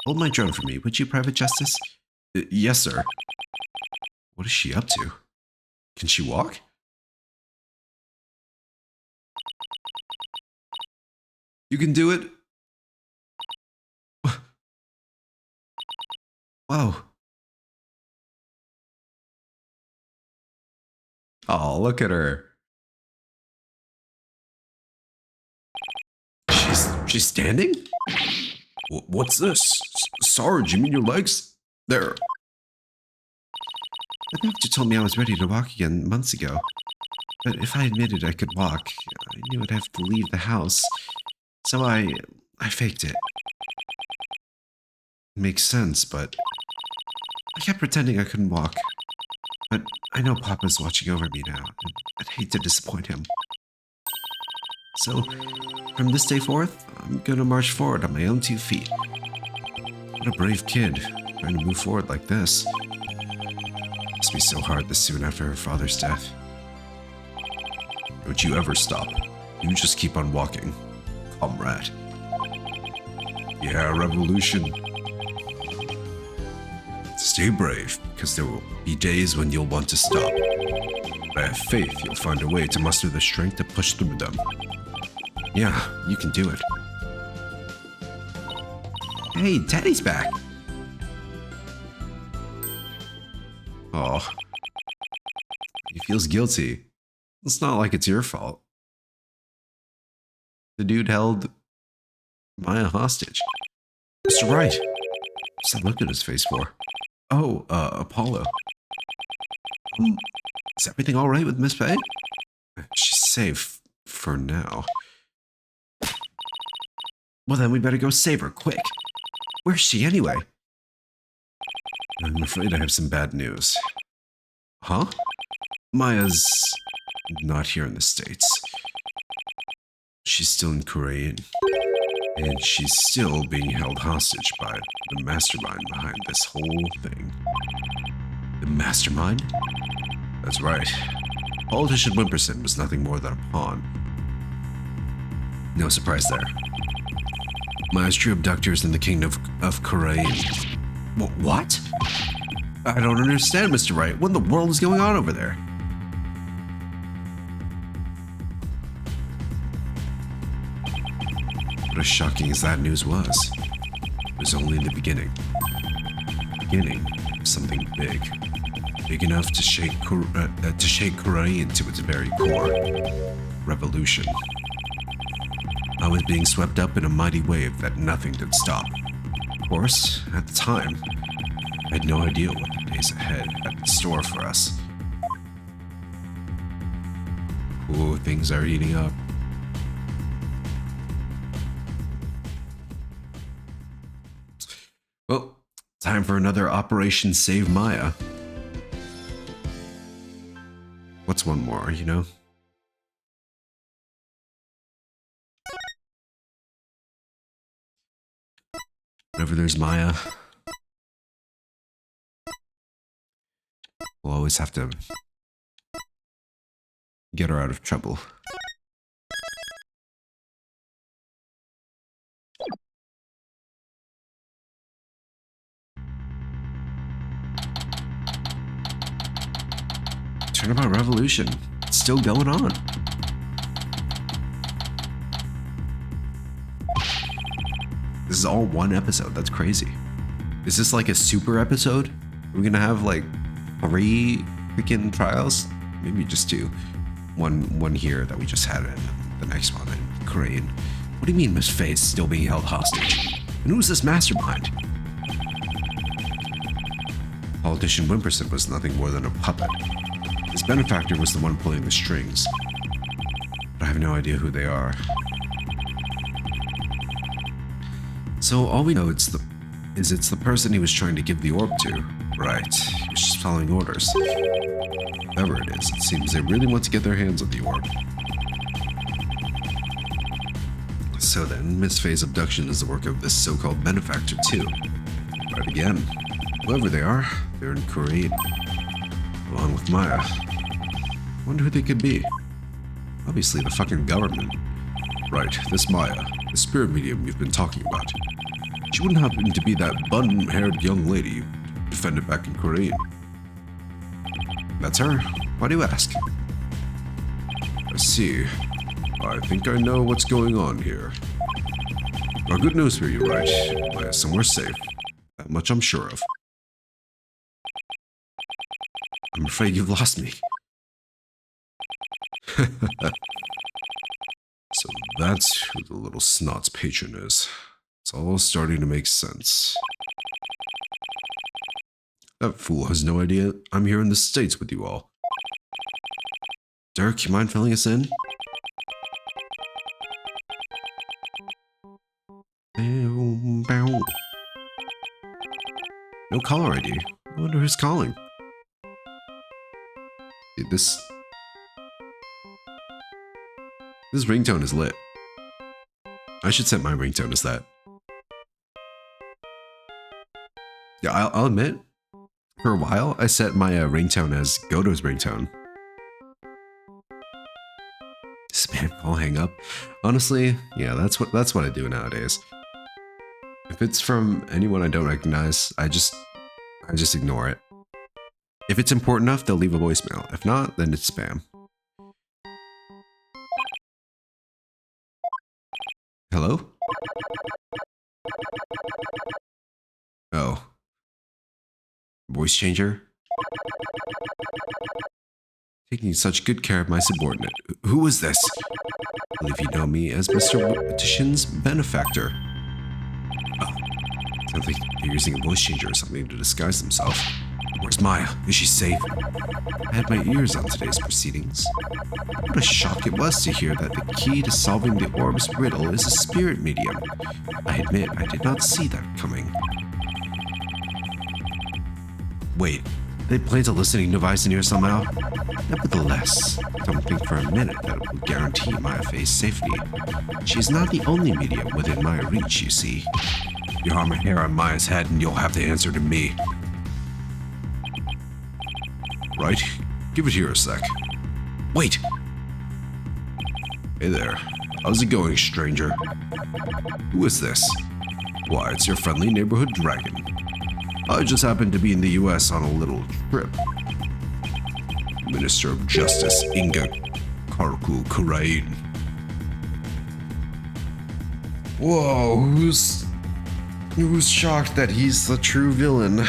Hold my drone for me, would you, Private Justice? Yes, sir. What is she up to? Can she walk? You can do it? Whoa. Oh, look at her. She's standing? What's this? Sarge, you mean your legs? There. The doctor told me I was ready to walk again months ago. But if I admitted I could walk, I knew I'd have to leave the house. So I faked it. Makes sense, but I kept pretending I couldn't walk. But I know Papa's watching over me now, and I'd hate to disappoint him. So, from this day forth, I'm gonna march forward on my own 2 feet. What a brave kid, trying to move forward like this. Must be so hard this soon after her father's death. Don't you ever stop. You just keep on walking, comrade. Yeah, revolution. Stay brave, because there will be days when you'll want to stop. But I have faith you'll find a way to muster the strength to push through them. Yeah, you can do it. Hey, Teddy's back. Oh. He feels guilty. It's not like it's your fault. The dude held Maya hostage. Mr. Wright. What's that look at his face for? Oh, Apollo. Is everything all right with Miss Faye? She's safe for now. Well, then we better go save her, quick. Where's she anyway? I'm afraid I have some bad news. Huh? Maya's not here in the States. She's still in Korea, and she's still being held hostage by the mastermind behind this whole thing. The mastermind? That's right. Politician Wimperson was nothing more than a pawn. No surprise there. Maya's true abductors in the kingdom of Korea. What? I don't understand, Mr. Wright. What in the world is going on over there? But as shocking as that news was, it was only the beginning. Beginning of something big. Big enough to shake Korea into its very core. Revolution. I was being swept up in a mighty wave that nothing could stop. Of course, at the time, I had no idea what the days ahead had in store for us. Ooh, things are eating up. Well, time for another Operation Save Maya. What's one more, you know? Whenever there's Maya, we'll always have to get her out of trouble. Turnabout Revolution. It's still going on. This is all one episode. That's crazy. Is this like a super episode? Are we gonna have like 3 freaking trials? Maybe just 2. One here that we just had, and the next one in Korean. What do you mean Miss Faye is still being held hostage? And who's this mastermind? Politician Wimperson was nothing more than a puppet. His benefactor was the one pulling the strings. But I have no idea who they are. So all we know it's the person he was trying to give the orb to. Right. He was just following orders. Whatever it is, it seems they really want to get their hands on the orb. So then, Miss Faye's abduction is the work of this so-called benefactor too. Right again. Whoever they are, they're in Korea. Along with Maya. Wonder who they could be. Obviously the fucking government. Right, this Maya, the spirit medium you've been talking about. She wouldn't happen to be that bun-haired young lady you defended back in Korea. That's her. Why do you ask? I see. I think I know what's going on here. Got good news for you, Wright. Maya's somewhere safe. That much I'm sure of. I'm afraid you've lost me. So that's who the little snot's patron is. It's all starting to make sense. That fool has no idea I'm here in the States with you all. Dirk, you mind filling us in? No caller ID. I wonder who's calling. Dude, this ringtone is lit. I should set my ringtone as that. Yeah, I'll admit, for a while, I set my ringtone as Goto's ringtone. Spam call, hang up. Honestly, yeah, that's what I do nowadays. If it's from anyone I don't recognize, I just ignore it. If it's important enough, they'll leave a voicemail. If not, then it's spam. Hello? Oh. Voice changer? taking such good care of my subordinate. Who is this? I believe you know me as Mr. Tishin's benefactor. Oh, sounds like they're using a voice changer or something to disguise themselves. Where's Maya? Is she safe? I had my ears on today's proceedings. What a shock it was to hear that the key to solving the orb's riddle is a spirit medium. I admit I did not see that coming. Wait, they plant a listening device in here somehow? Nevertheless, don't think for a minute that it will guarantee Maya Fey's safety. She is not the only medium within my reach, you see. You harm a hair on Maya's head and you'll have to answer to me. Right? Give it here a sec. Wait! Hey there. How's it going, stranger? Who is this? Why, it's your friendly neighborhood dragon. I just happened to be in the US on a little trip. Minister of Justice Inga Karku Kurain. Whoa, who's shocked that he's the true villain?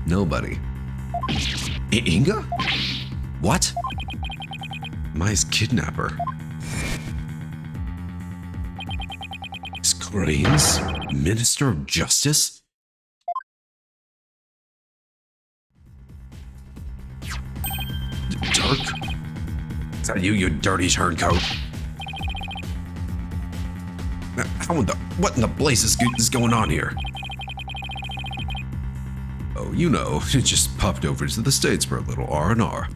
Nobody. Inga? What? Maya's kidnapper. Is Kurain's Minister of Justice? Dirk? Is that you dirty turncoat? What in the blazes is going on here? Oh, you know, it just popped over to the States for a little R&R.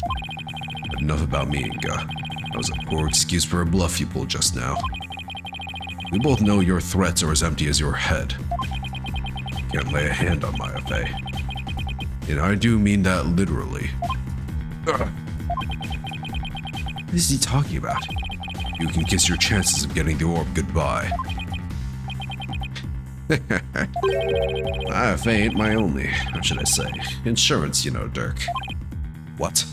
But enough about me, Inga. That was a poor excuse for a bluff you pulled just now. We both know your threats are as empty as your head. Can't lay a hand on Maya Fey. And I do mean that literally. Ugh. What is he talking about? You can kiss your chances of getting the orb goodbye. Maya Fey ain't my only, how should I say, insurance, you know, Dirk. What?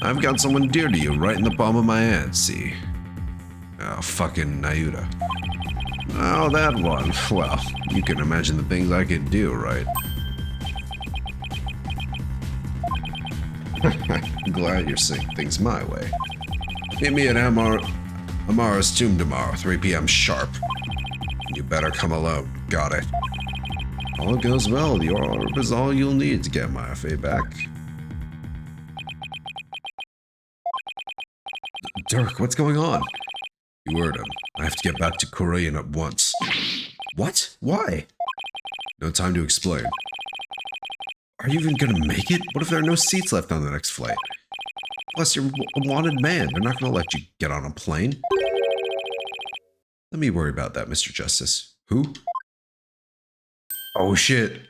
I've got someone dear to you right in the palm of my hand, see? Oh, fucking Nayuda. Oh, that one. Well, you can imagine the things I could do, right? Glad you're seeing things my way. Meet me at Amara's tomb tomorrow, 3 p.m. sharp. You better come alone. Got it. All goes well. The orb is all you'll need to get Maya Fey back. Dirk, what's going on? You heard him. I have to get back to Korean at once. What? Why? No time to explain. Are you even gonna make it? What if there are no seats left on the next flight? Plus, you're a wanted man. They're not gonna let you get on a plane. Let me worry about that, Mr. Justice. Who? Oh, shit.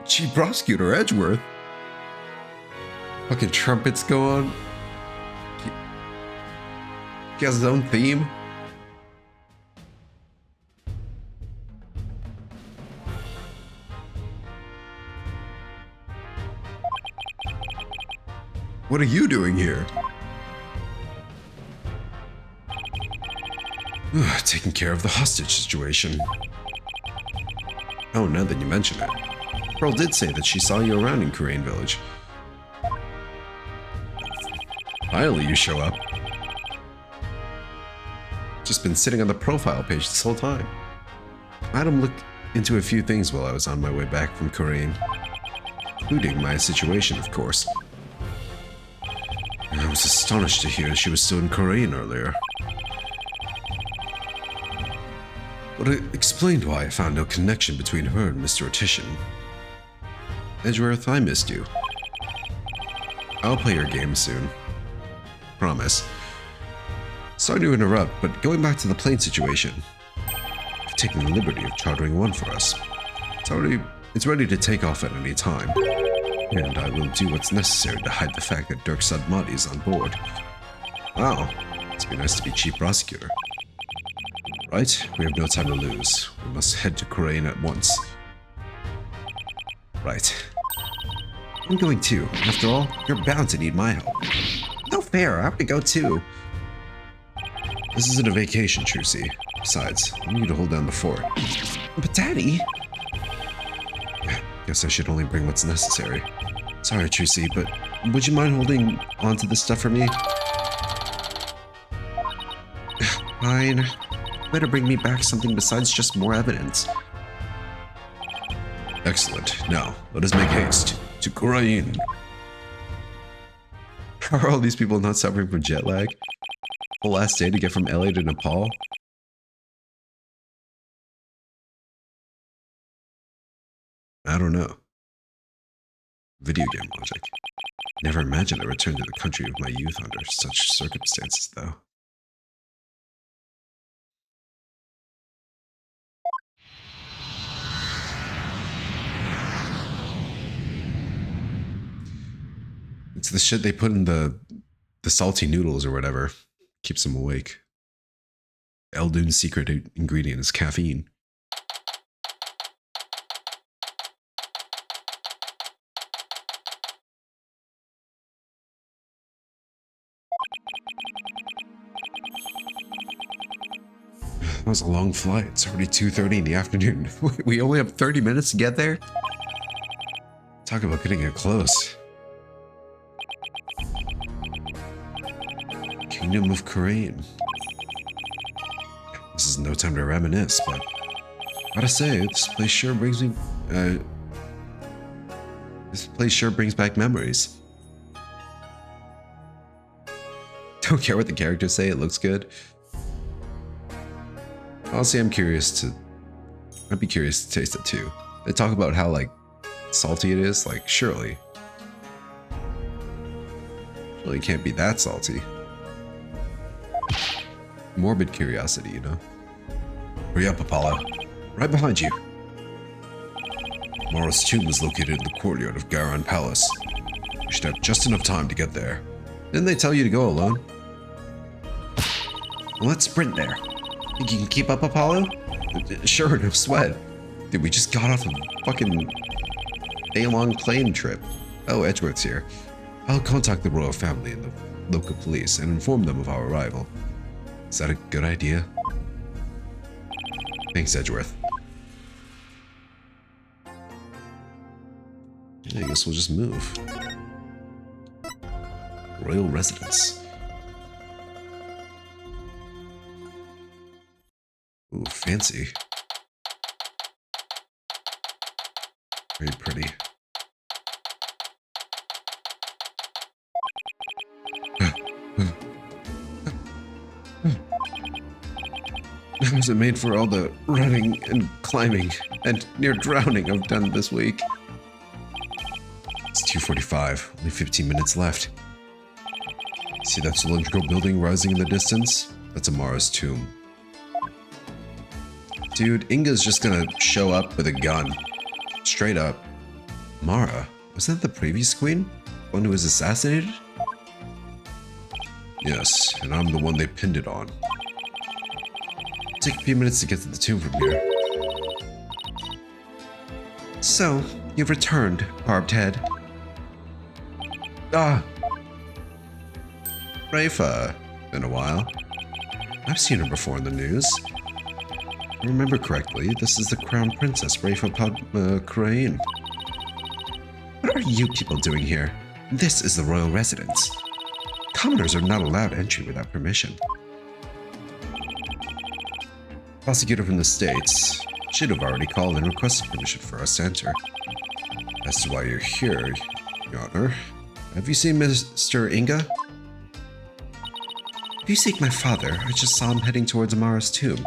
Chief Prosecutor Edgeworth? Fucking trumpets go on. He has his own theme. What are you doing here? Taking care of the hostage situation. Oh, now that you mention it. Pearl did say that she saw you around in Korean Village. Finally, you show up. Just been sitting on the profile page this whole time. Adam looked into a few things while I was on my way back from Korean, including my situation, of course. I was astonished to hear she was still in Korean earlier. But it explained why I found no connection between her and Mr. Tishin. Edgeworth, I missed you. I'll play your game soon. Promise. Sorry to interrupt, but going back to the plane situation. I've taken the liberty of chartering one for us. It's ready to take off at any time. And I will do what's necessary to hide the fact that Dirk Sadmati is on board. Wow, must be nice to be chief prosecutor. Right, we have no time to lose. We must head to Korean at once. Right. I'm going too. After all, you're bound to need my help. No fair, I have to go too. This isn't a vacation, Trucy. Besides, I need you to hold down the fort. But Daddy... Guess I should only bring what's necessary. Sorry, Trucy, but would you mind holding onto this stuff for me? Fine. Better bring me back something besides just more evidence. Excellent. Now, let us make haste to Korean. Are all these people not suffering from jet lag? Whole last day to get from LA to Nepal? I don't know. Video game logic. Never imagined I returned to the country of my youth under such circumstances, though. It's the shit they put in the salty noodles or whatever. Keeps them awake. Eldune's secret ingredient is caffeine. That was a long flight. It's already 2:30 in the afternoon. We only have 30 minutes to get there? Talk about getting it close. Kingdom of Korean. This is no time to reminisce, but gotta say, this place sure brings back memories. Don't care what the characters say, it looks good. Honestly, I'd be curious to taste it too. They talk about how, like, salty it is, like, surely it can't be that salty. Morbid curiosity, you know? Hurry up, Apollo. Right behind you. Mara's tomb is located in the courtyard of Garon Palace. You should have just enough time to get there. Didn't they tell you to go alone? Well, let's sprint there. Think you can keep up, Apollo? Sure, no sweat. Dude, we just got off a fucking day-long plane trip. Oh, Edgeworth's here. I'll contact the royal family and the local police and inform them of our arrival. Is that a good idea? Thanks, Edgeworth. Yeah, I guess we'll just move. Royal residence. Ooh, fancy. Very pretty. Was it made for all the running and climbing and near drowning I've done this week? It's 2:45, only 15 minutes left. See that cylindrical building rising in the distance? That's Amara's tomb. Dude, Inga's just gonna show up with a gun. Straight up. Mara? Wasn't that the previous queen? One who was assassinated? Yes, and I'm the one they pinned it on. Take a few minutes to get to the tomb from here. So, you've returned, Barbed Head. Ah! Rafa. Been a while. I've seen her before in the news. If I remember correctly, this is the Crown Princess, Rafa Crane. What are you people doing here? This is the royal residence. Commoners are not allowed entry without permission. Prosecutor from the States should have already called and requested permission for us to enter. As to why you're here, Your Honor, have you seen Mr. Inga? If you seek my father, I just saw him heading towards Amara's tomb.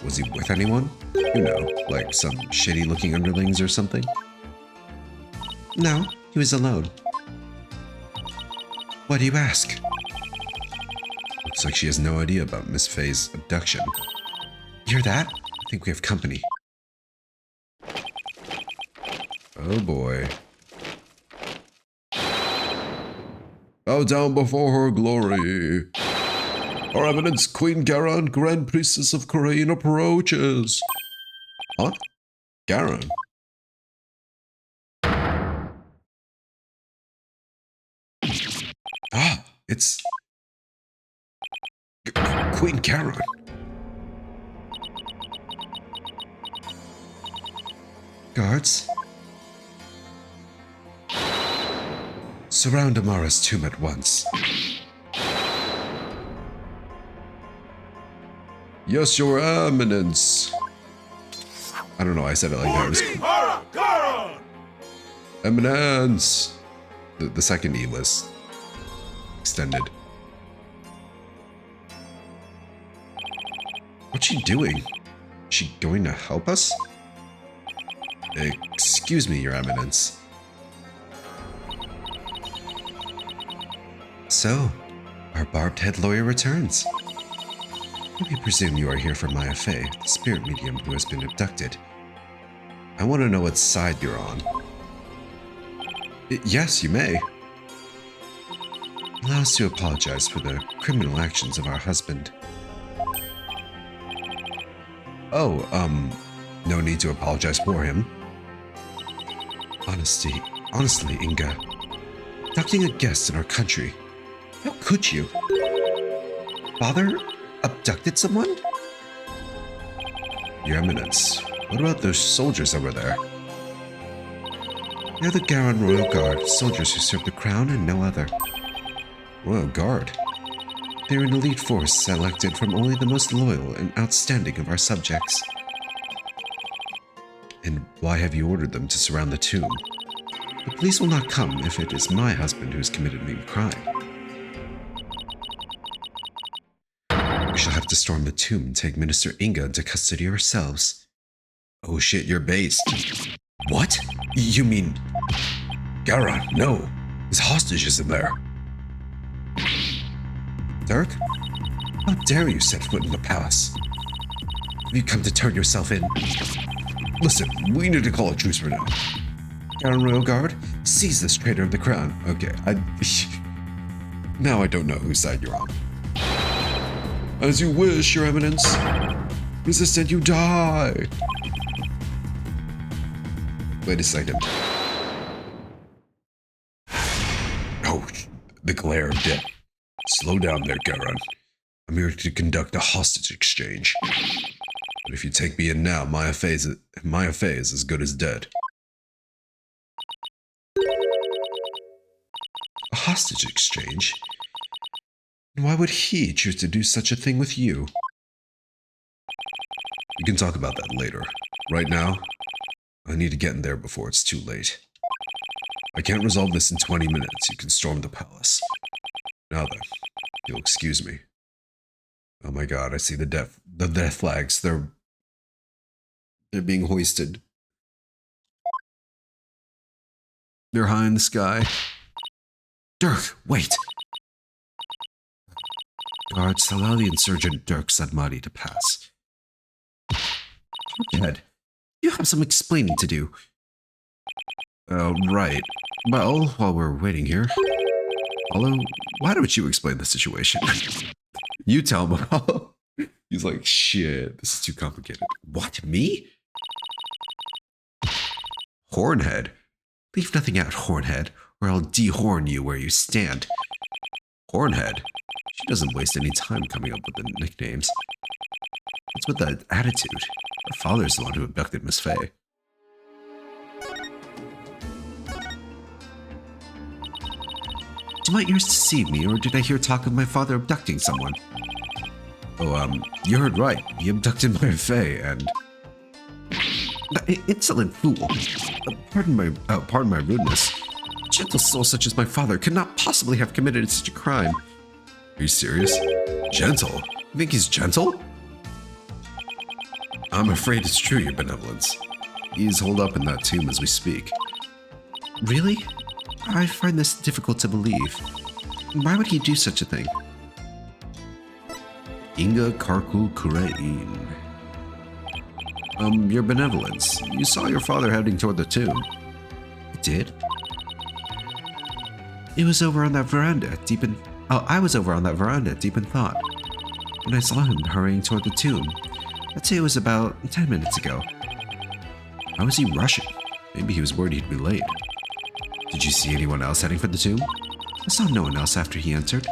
Was he with anyone? You know, like some shitty-looking underlings or something? No, he was alone. Why do you ask? Looks like she has no idea about Miss Faye's abduction. You hear that? I think we have company. Oh boy. Bow down before her glory. Our eminence, Queen Garon, Grand Priestess of Korean, approaches. Huh? Garon? Ah, it's Queen Garon. Guards, surround Amara's tomb at once. Yes, Your Eminence. I don't know, I said it like that. It was cool. Eminence. The second E was extended. What's she doing? Is she going to help us? Excuse me, Your Eminence. So, our barbed-head lawyer returns. We presume you are here for Maya Fey, the spirit medium who has been abducted. I want to know what side you're on. Yes, you may. Allow us to apologize for the criminal actions of our husband. Oh, no need to apologize for him. Honestly, Inga, abducting a guest in our country, how could you? Father abducted someone? Your Eminence, what about those soldiers over there? They're the Garon Royal Guard, soldiers who serve the crown and no other. Royal Guard? They're an elite force selected from only the most loyal and outstanding of our subjects. And why have you ordered them to surround the tomb? The police will not come if it is my husband who has committed the crime. We shall have to storm the tomb and take Minister Inga into custody ourselves. Oh shit, you're based. What? You mean... Garon, no. His hostages in there. Dirk? How dare you set foot in the palace? Have you come to turn yourself in? Listen, we need to call a truce for now. Garon Royal Guard, seize this traitor of the crown. Okay, now I don't know whose side you're on. As you wish, Your Eminence. Resist and you die. Wait a second. Oh, the glare of death. Slow down there, Garon. I'm here to conduct a hostage exchange. But if you take me in now, Maya Fey is as good as dead. A hostage exchange? And why would he choose to do such a thing with you? We can talk about that later. Right now, I need to get in there before it's too late. I can't resolve this in 20 minutes. You can storm the palace. Now then, you'll excuse me. Oh my god, I see the death flags. They're being hoisted. They're high in the sky. Dirk, wait! Guards, allow the insurgent Dirk Sadmadi to pass. Dead. You have some explaining to do. Right. Well, while we're waiting here, Apollo, why don't you explain the situation? You tell him, Apollo. He's like, shit, this is too complicated. What, me? Hornhead? Leave nothing out, Hornhead, or I'll dehorn you where you stand. Hornhead? She doesn't waste any time coming up with the nicknames. What's with that attitude? Her father's the one who abducted Miss Fey. Do my ears deceive me, or did I hear talk of my father abducting someone? Oh, you heard right. He abducted Maya Fey, and... Insolent fool. Pardon my rudeness. A gentle soul such as my father could not possibly have committed such a crime. Are you serious? Gentle? You think he's gentle? I'm afraid it's true, Your Benevolence. He's holed up in that tomb as we speak. Really? I find this difficult to believe. Why would he do such a thing? Inga Karkul Kurein. Your Benevolence, you saw your father heading toward the tomb. I did? It was over on that veranda, deep in... Oh, I was over on that veranda, deep in thought. When I saw him hurrying toward the tomb, I'd say it was about 10 minutes ago. How was he rushing? Maybe he was worried he'd be late. Did you see anyone else heading for the tomb? I saw no one else after he entered.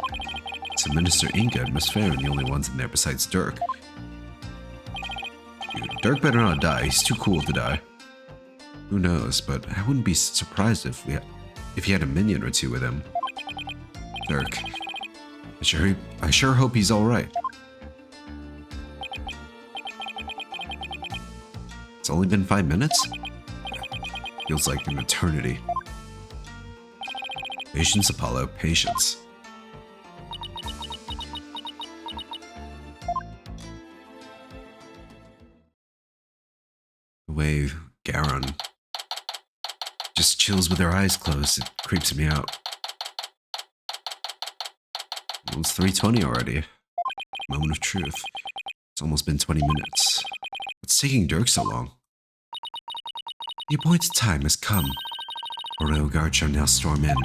So Minister Inga and Miss Fair are the only ones in there besides Dirk. Dude, Dirk better not die. He's too cool to die. Who knows, but I wouldn't be surprised if he had a minion or two with him. Dirk. I sure hope he's alright. It's only been 5 minutes? Feels like an eternity. Patience, Apollo, patience. The way Garon just chills with her eyes closed, it creeps me out. Well, it's 3:20 already. Moment of truth. It's almost been 20 minutes. What's taking Dirk so long? The appointed time has come. Our royal guard shall now storm in.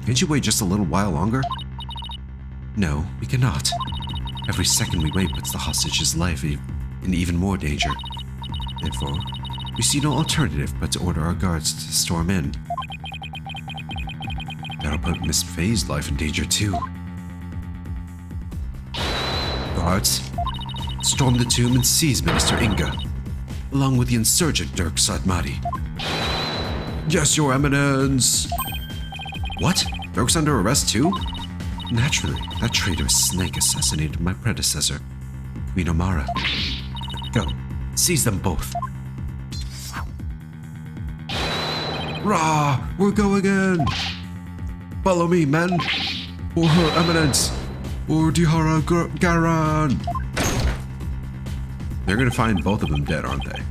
Can't you wait just a little while longer? No, we cannot. Every second we wait puts the hostage's life in even more danger. Therefore, we see no alternative but to order our guards to storm in. That'll put Miss Faye's life in danger too. Guards, storm the tomb and seize Minister Inga, along with the insurgent Dirk Sadmati. Yes, Your Eminence! What? Dirk's under arrest too? Naturally, that traitorous snake assassinated my predecessor, Queen Omara. Go, seize them both. Rah! We're going in! Follow me, men! For Her Eminence! For Dihara Garan! They're gonna find both of them dead, aren't they?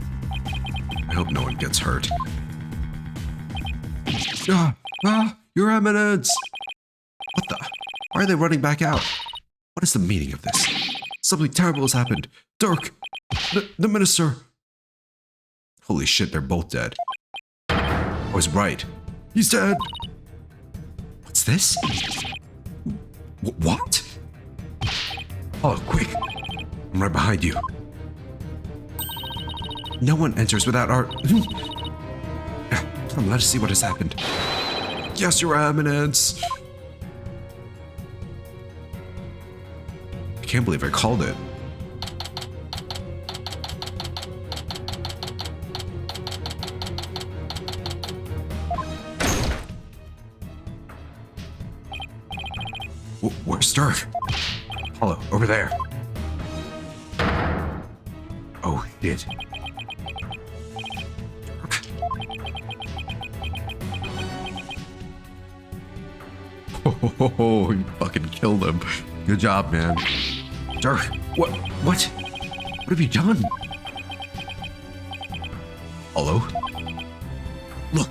I hope no one gets hurt. Your Eminence! What the? Why are they running back out? What is the meaning of this? Something terrible has happened. Dirk! The minister! Holy shit, they're both dead. I was right. He's dead! What's this? What? Oh, quick! I'm right behind you. No one enters without our... Come, let us see what has happened. Yes, Your Eminence! I can't believe I called it. Where's Dirk? Apollo, over there. Oh, shit. Dirk. Oh, you fucking killed him. Good job, man. Dirk, what? What have you done? Hello? Look.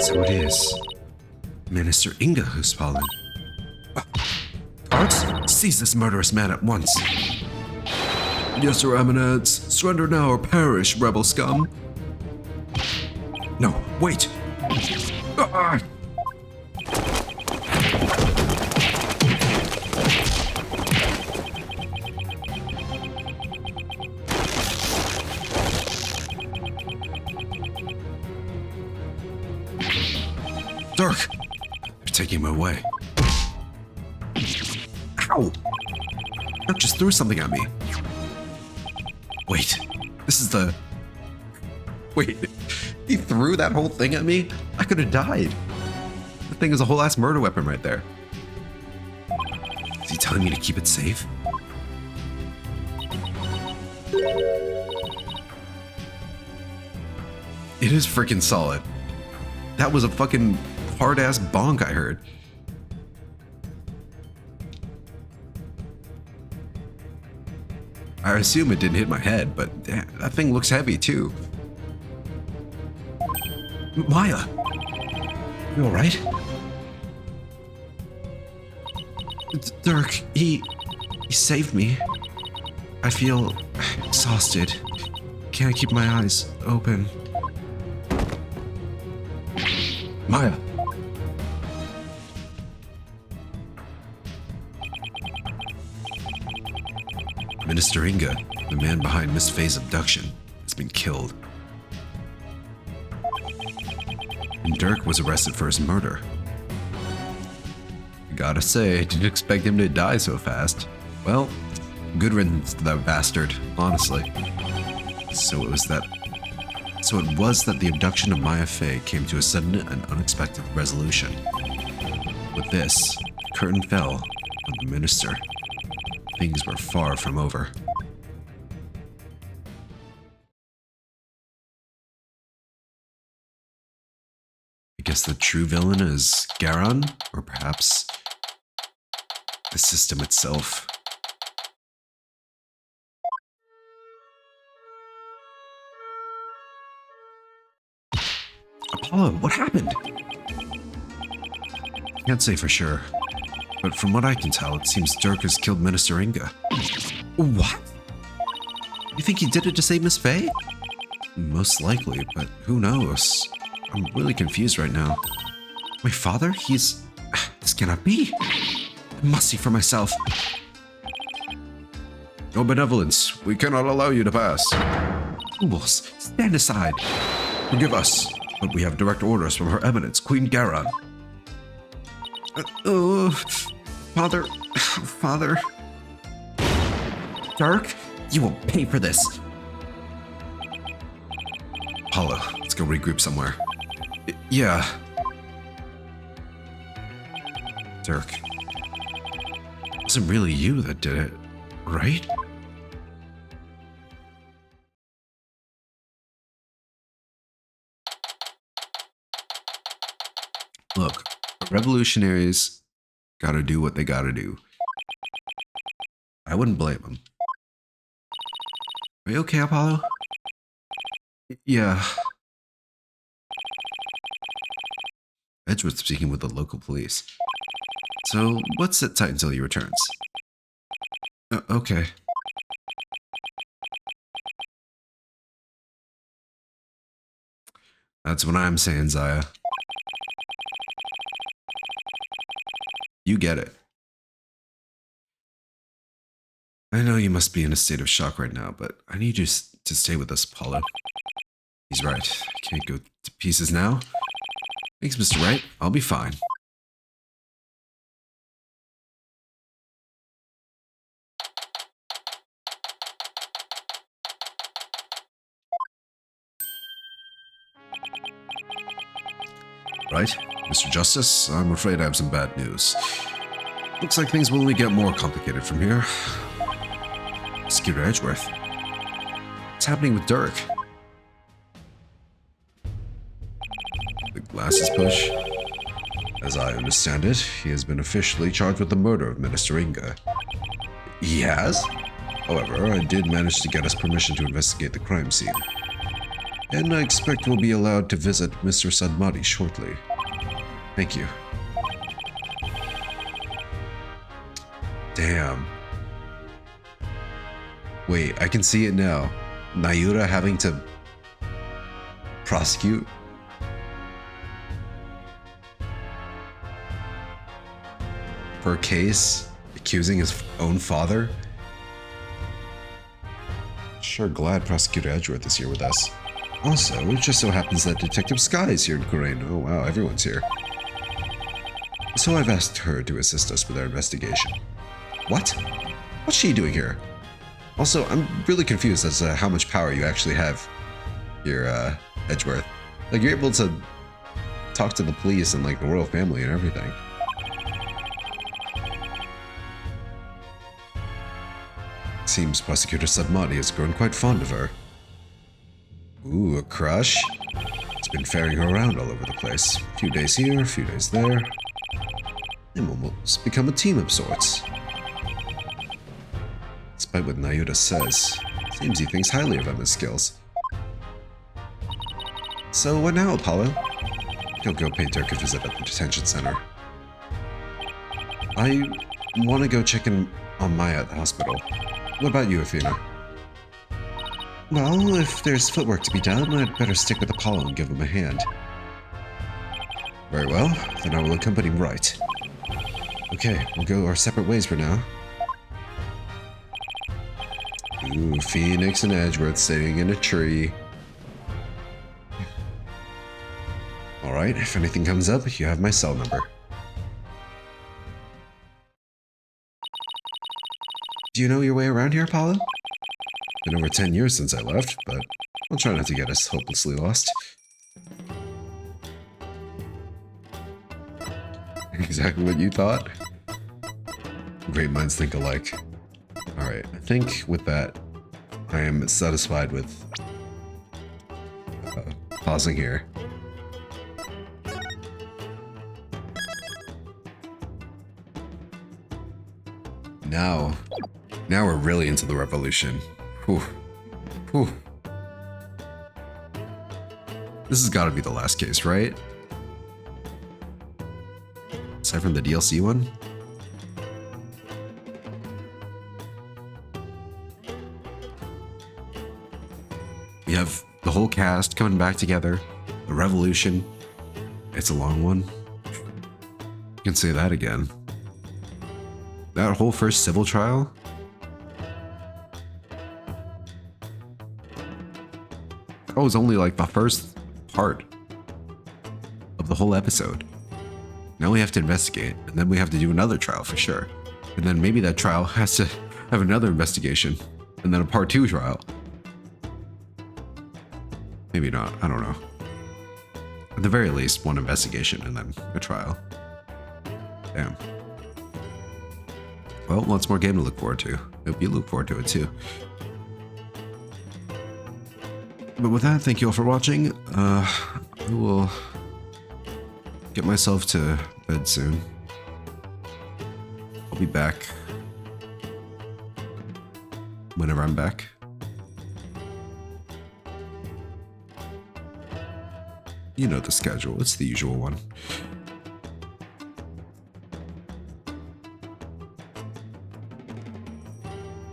So it is. Minister Inga who's fallen. Guards, seize this murderous man at once. Yes, Your Eminence. Surrender now or perish, rebel scum. No, wait. Ah! Dirk! They're taking him away. Ow! Dirk just threw something at me. Wait, this is the... Wait, he threw that whole thing at me? I could have died. The thing is a whole ass murder weapon right there. Is he telling me to keep it safe? It is freaking solid. That was a fucking hard-ass bonk I heard. I assume it didn't hit my head, but that thing looks heavy too. Maya! You alright? Dirk, he saved me. I feel exhausted. Can't keep my eyes open. Maya! Minister Inga, the man behind Miss Faye's abduction, has been killed. And Dirk was arrested for his murder. I gotta say, I didn't expect him to die so fast. Well, good riddance to that bastard, honestly. So it was that So it was that the abduction of Maya Fey came to a sudden and unexpected resolution. With this, the curtain fell on the minister. Things were far from over. I guess the true villain is Garon, or perhaps the system itself. Apollo, what happened? Can't say for sure, but from what I can tell, it seems Dirk has killed Minister Inga. What? You think he did it to save Miss Faye? Most likely, but who knows? I'm really confused right now. My father? This cannot be. I must see for myself. Your benevolence, we cannot allow you to pass. Fools, stand aside. Forgive us, but we have direct orders from Her Eminence, Queen Garon. Father. Dirk, you will pay for this. Apollo, let's go regroup somewhere. Yeah. Dirk. It wasn't really you that did it, right? Look, revolutionaries gotta do what they gotta do. I wouldn't blame them. Are you okay, Apollo? Yeah. Edgeworth's speaking with the local police. So let's sit tight until he returns. Okay. That's what I'm saying, Zaya. You get it. I know you must be in a state of shock right now, but I need you to stay with us, Apollo. He's right. I can't go to pieces now. Thanks, Mr. Wright. I'll be fine. Right? Mr. Justice, I'm afraid I have some bad news. Looks like things will only get more complicated from here. Skeeter Edgeworth. What's happening with Dirk? The glasses push. As I understand it, he has been officially charged with the murder of Minister Inga. He has? However, I did manage to get us permission to investigate the crime scene. And I expect we'll be allowed to visit Mr. Sadmati shortly. Thank you. Damn. Wait, I can see it now. Nayura having to prosecute? For a case accusing his own father? Sure glad Prosecutor Edgeworth is here with us. Also, it just so happens that Detective Sky is here in Korean. Oh wow, everyone's here. So I've asked her to assist us with our investigation. What? What's she doing here? Also, I'm really confused as to how much power you actually have here, Edgeworth. Like, you're able to talk to the police and, like, the royal family and everything. Seems Prosecutor Sadmati has grown quite fond of her. Ooh, a crush? It's been ferrying her around all over the place. A few days here, a few days there. They've almost become a team of sorts. Despite what Nayuta says, seems he thinks highly of Emma's skills. So what now, Apollo? He'll go pay Dirk a visit at the detention center. I want to go check in on Maya at the hospital. What about you, Athena? Well, if there's footwork to be done, I'd better stick with Apollo and give him a hand. Very well, then I will accompany Wright. Okay, we'll go our separate ways for now. Ooh, Phoenix and Edgeworth sitting in a tree. Alright, if anything comes up, you have my cell number. Do you know your way around here, Apollo? Been over 10 years since I left, but I'll try not to get us hopelessly lost. Exactly what you thought? Great minds think alike. Alright, I think with that, I am satisfied with pausing here. Now we're really into the revolution. Whew. Whew. This has got to be the last case, right? Aside from the DLC one? We have the whole cast coming back together. The revolution. It's a long one. You can say that again. That whole first civil trial? That was only like the first part of the whole episode. Now we have to investigate, and then we have to do another trial for sure. And then maybe that trial has to have another investigation, and then a part 2 trial. Maybe not, I don't know. At the very least, one investigation and then a trial. Damn. Well, lots more game to look forward to. Hope you look forward to it too. But with that, thank you all for watching. I will get myself to bed soon. I'll be back whenever I'm back. You know the schedule, it's the usual one.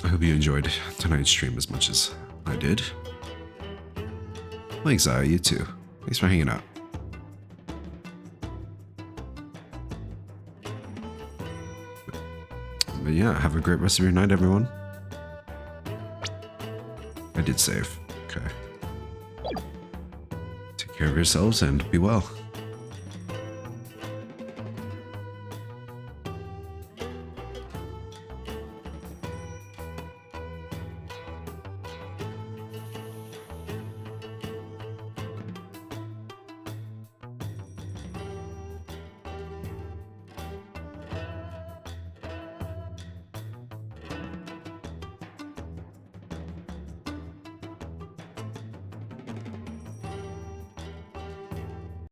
I hope you enjoyed tonight's stream as much as I did. Thanks, Zaya, you too. Thanks for hanging out. But yeah, have a great rest of your night, everyone. I did save. Okay. Take care of yourselves and be well.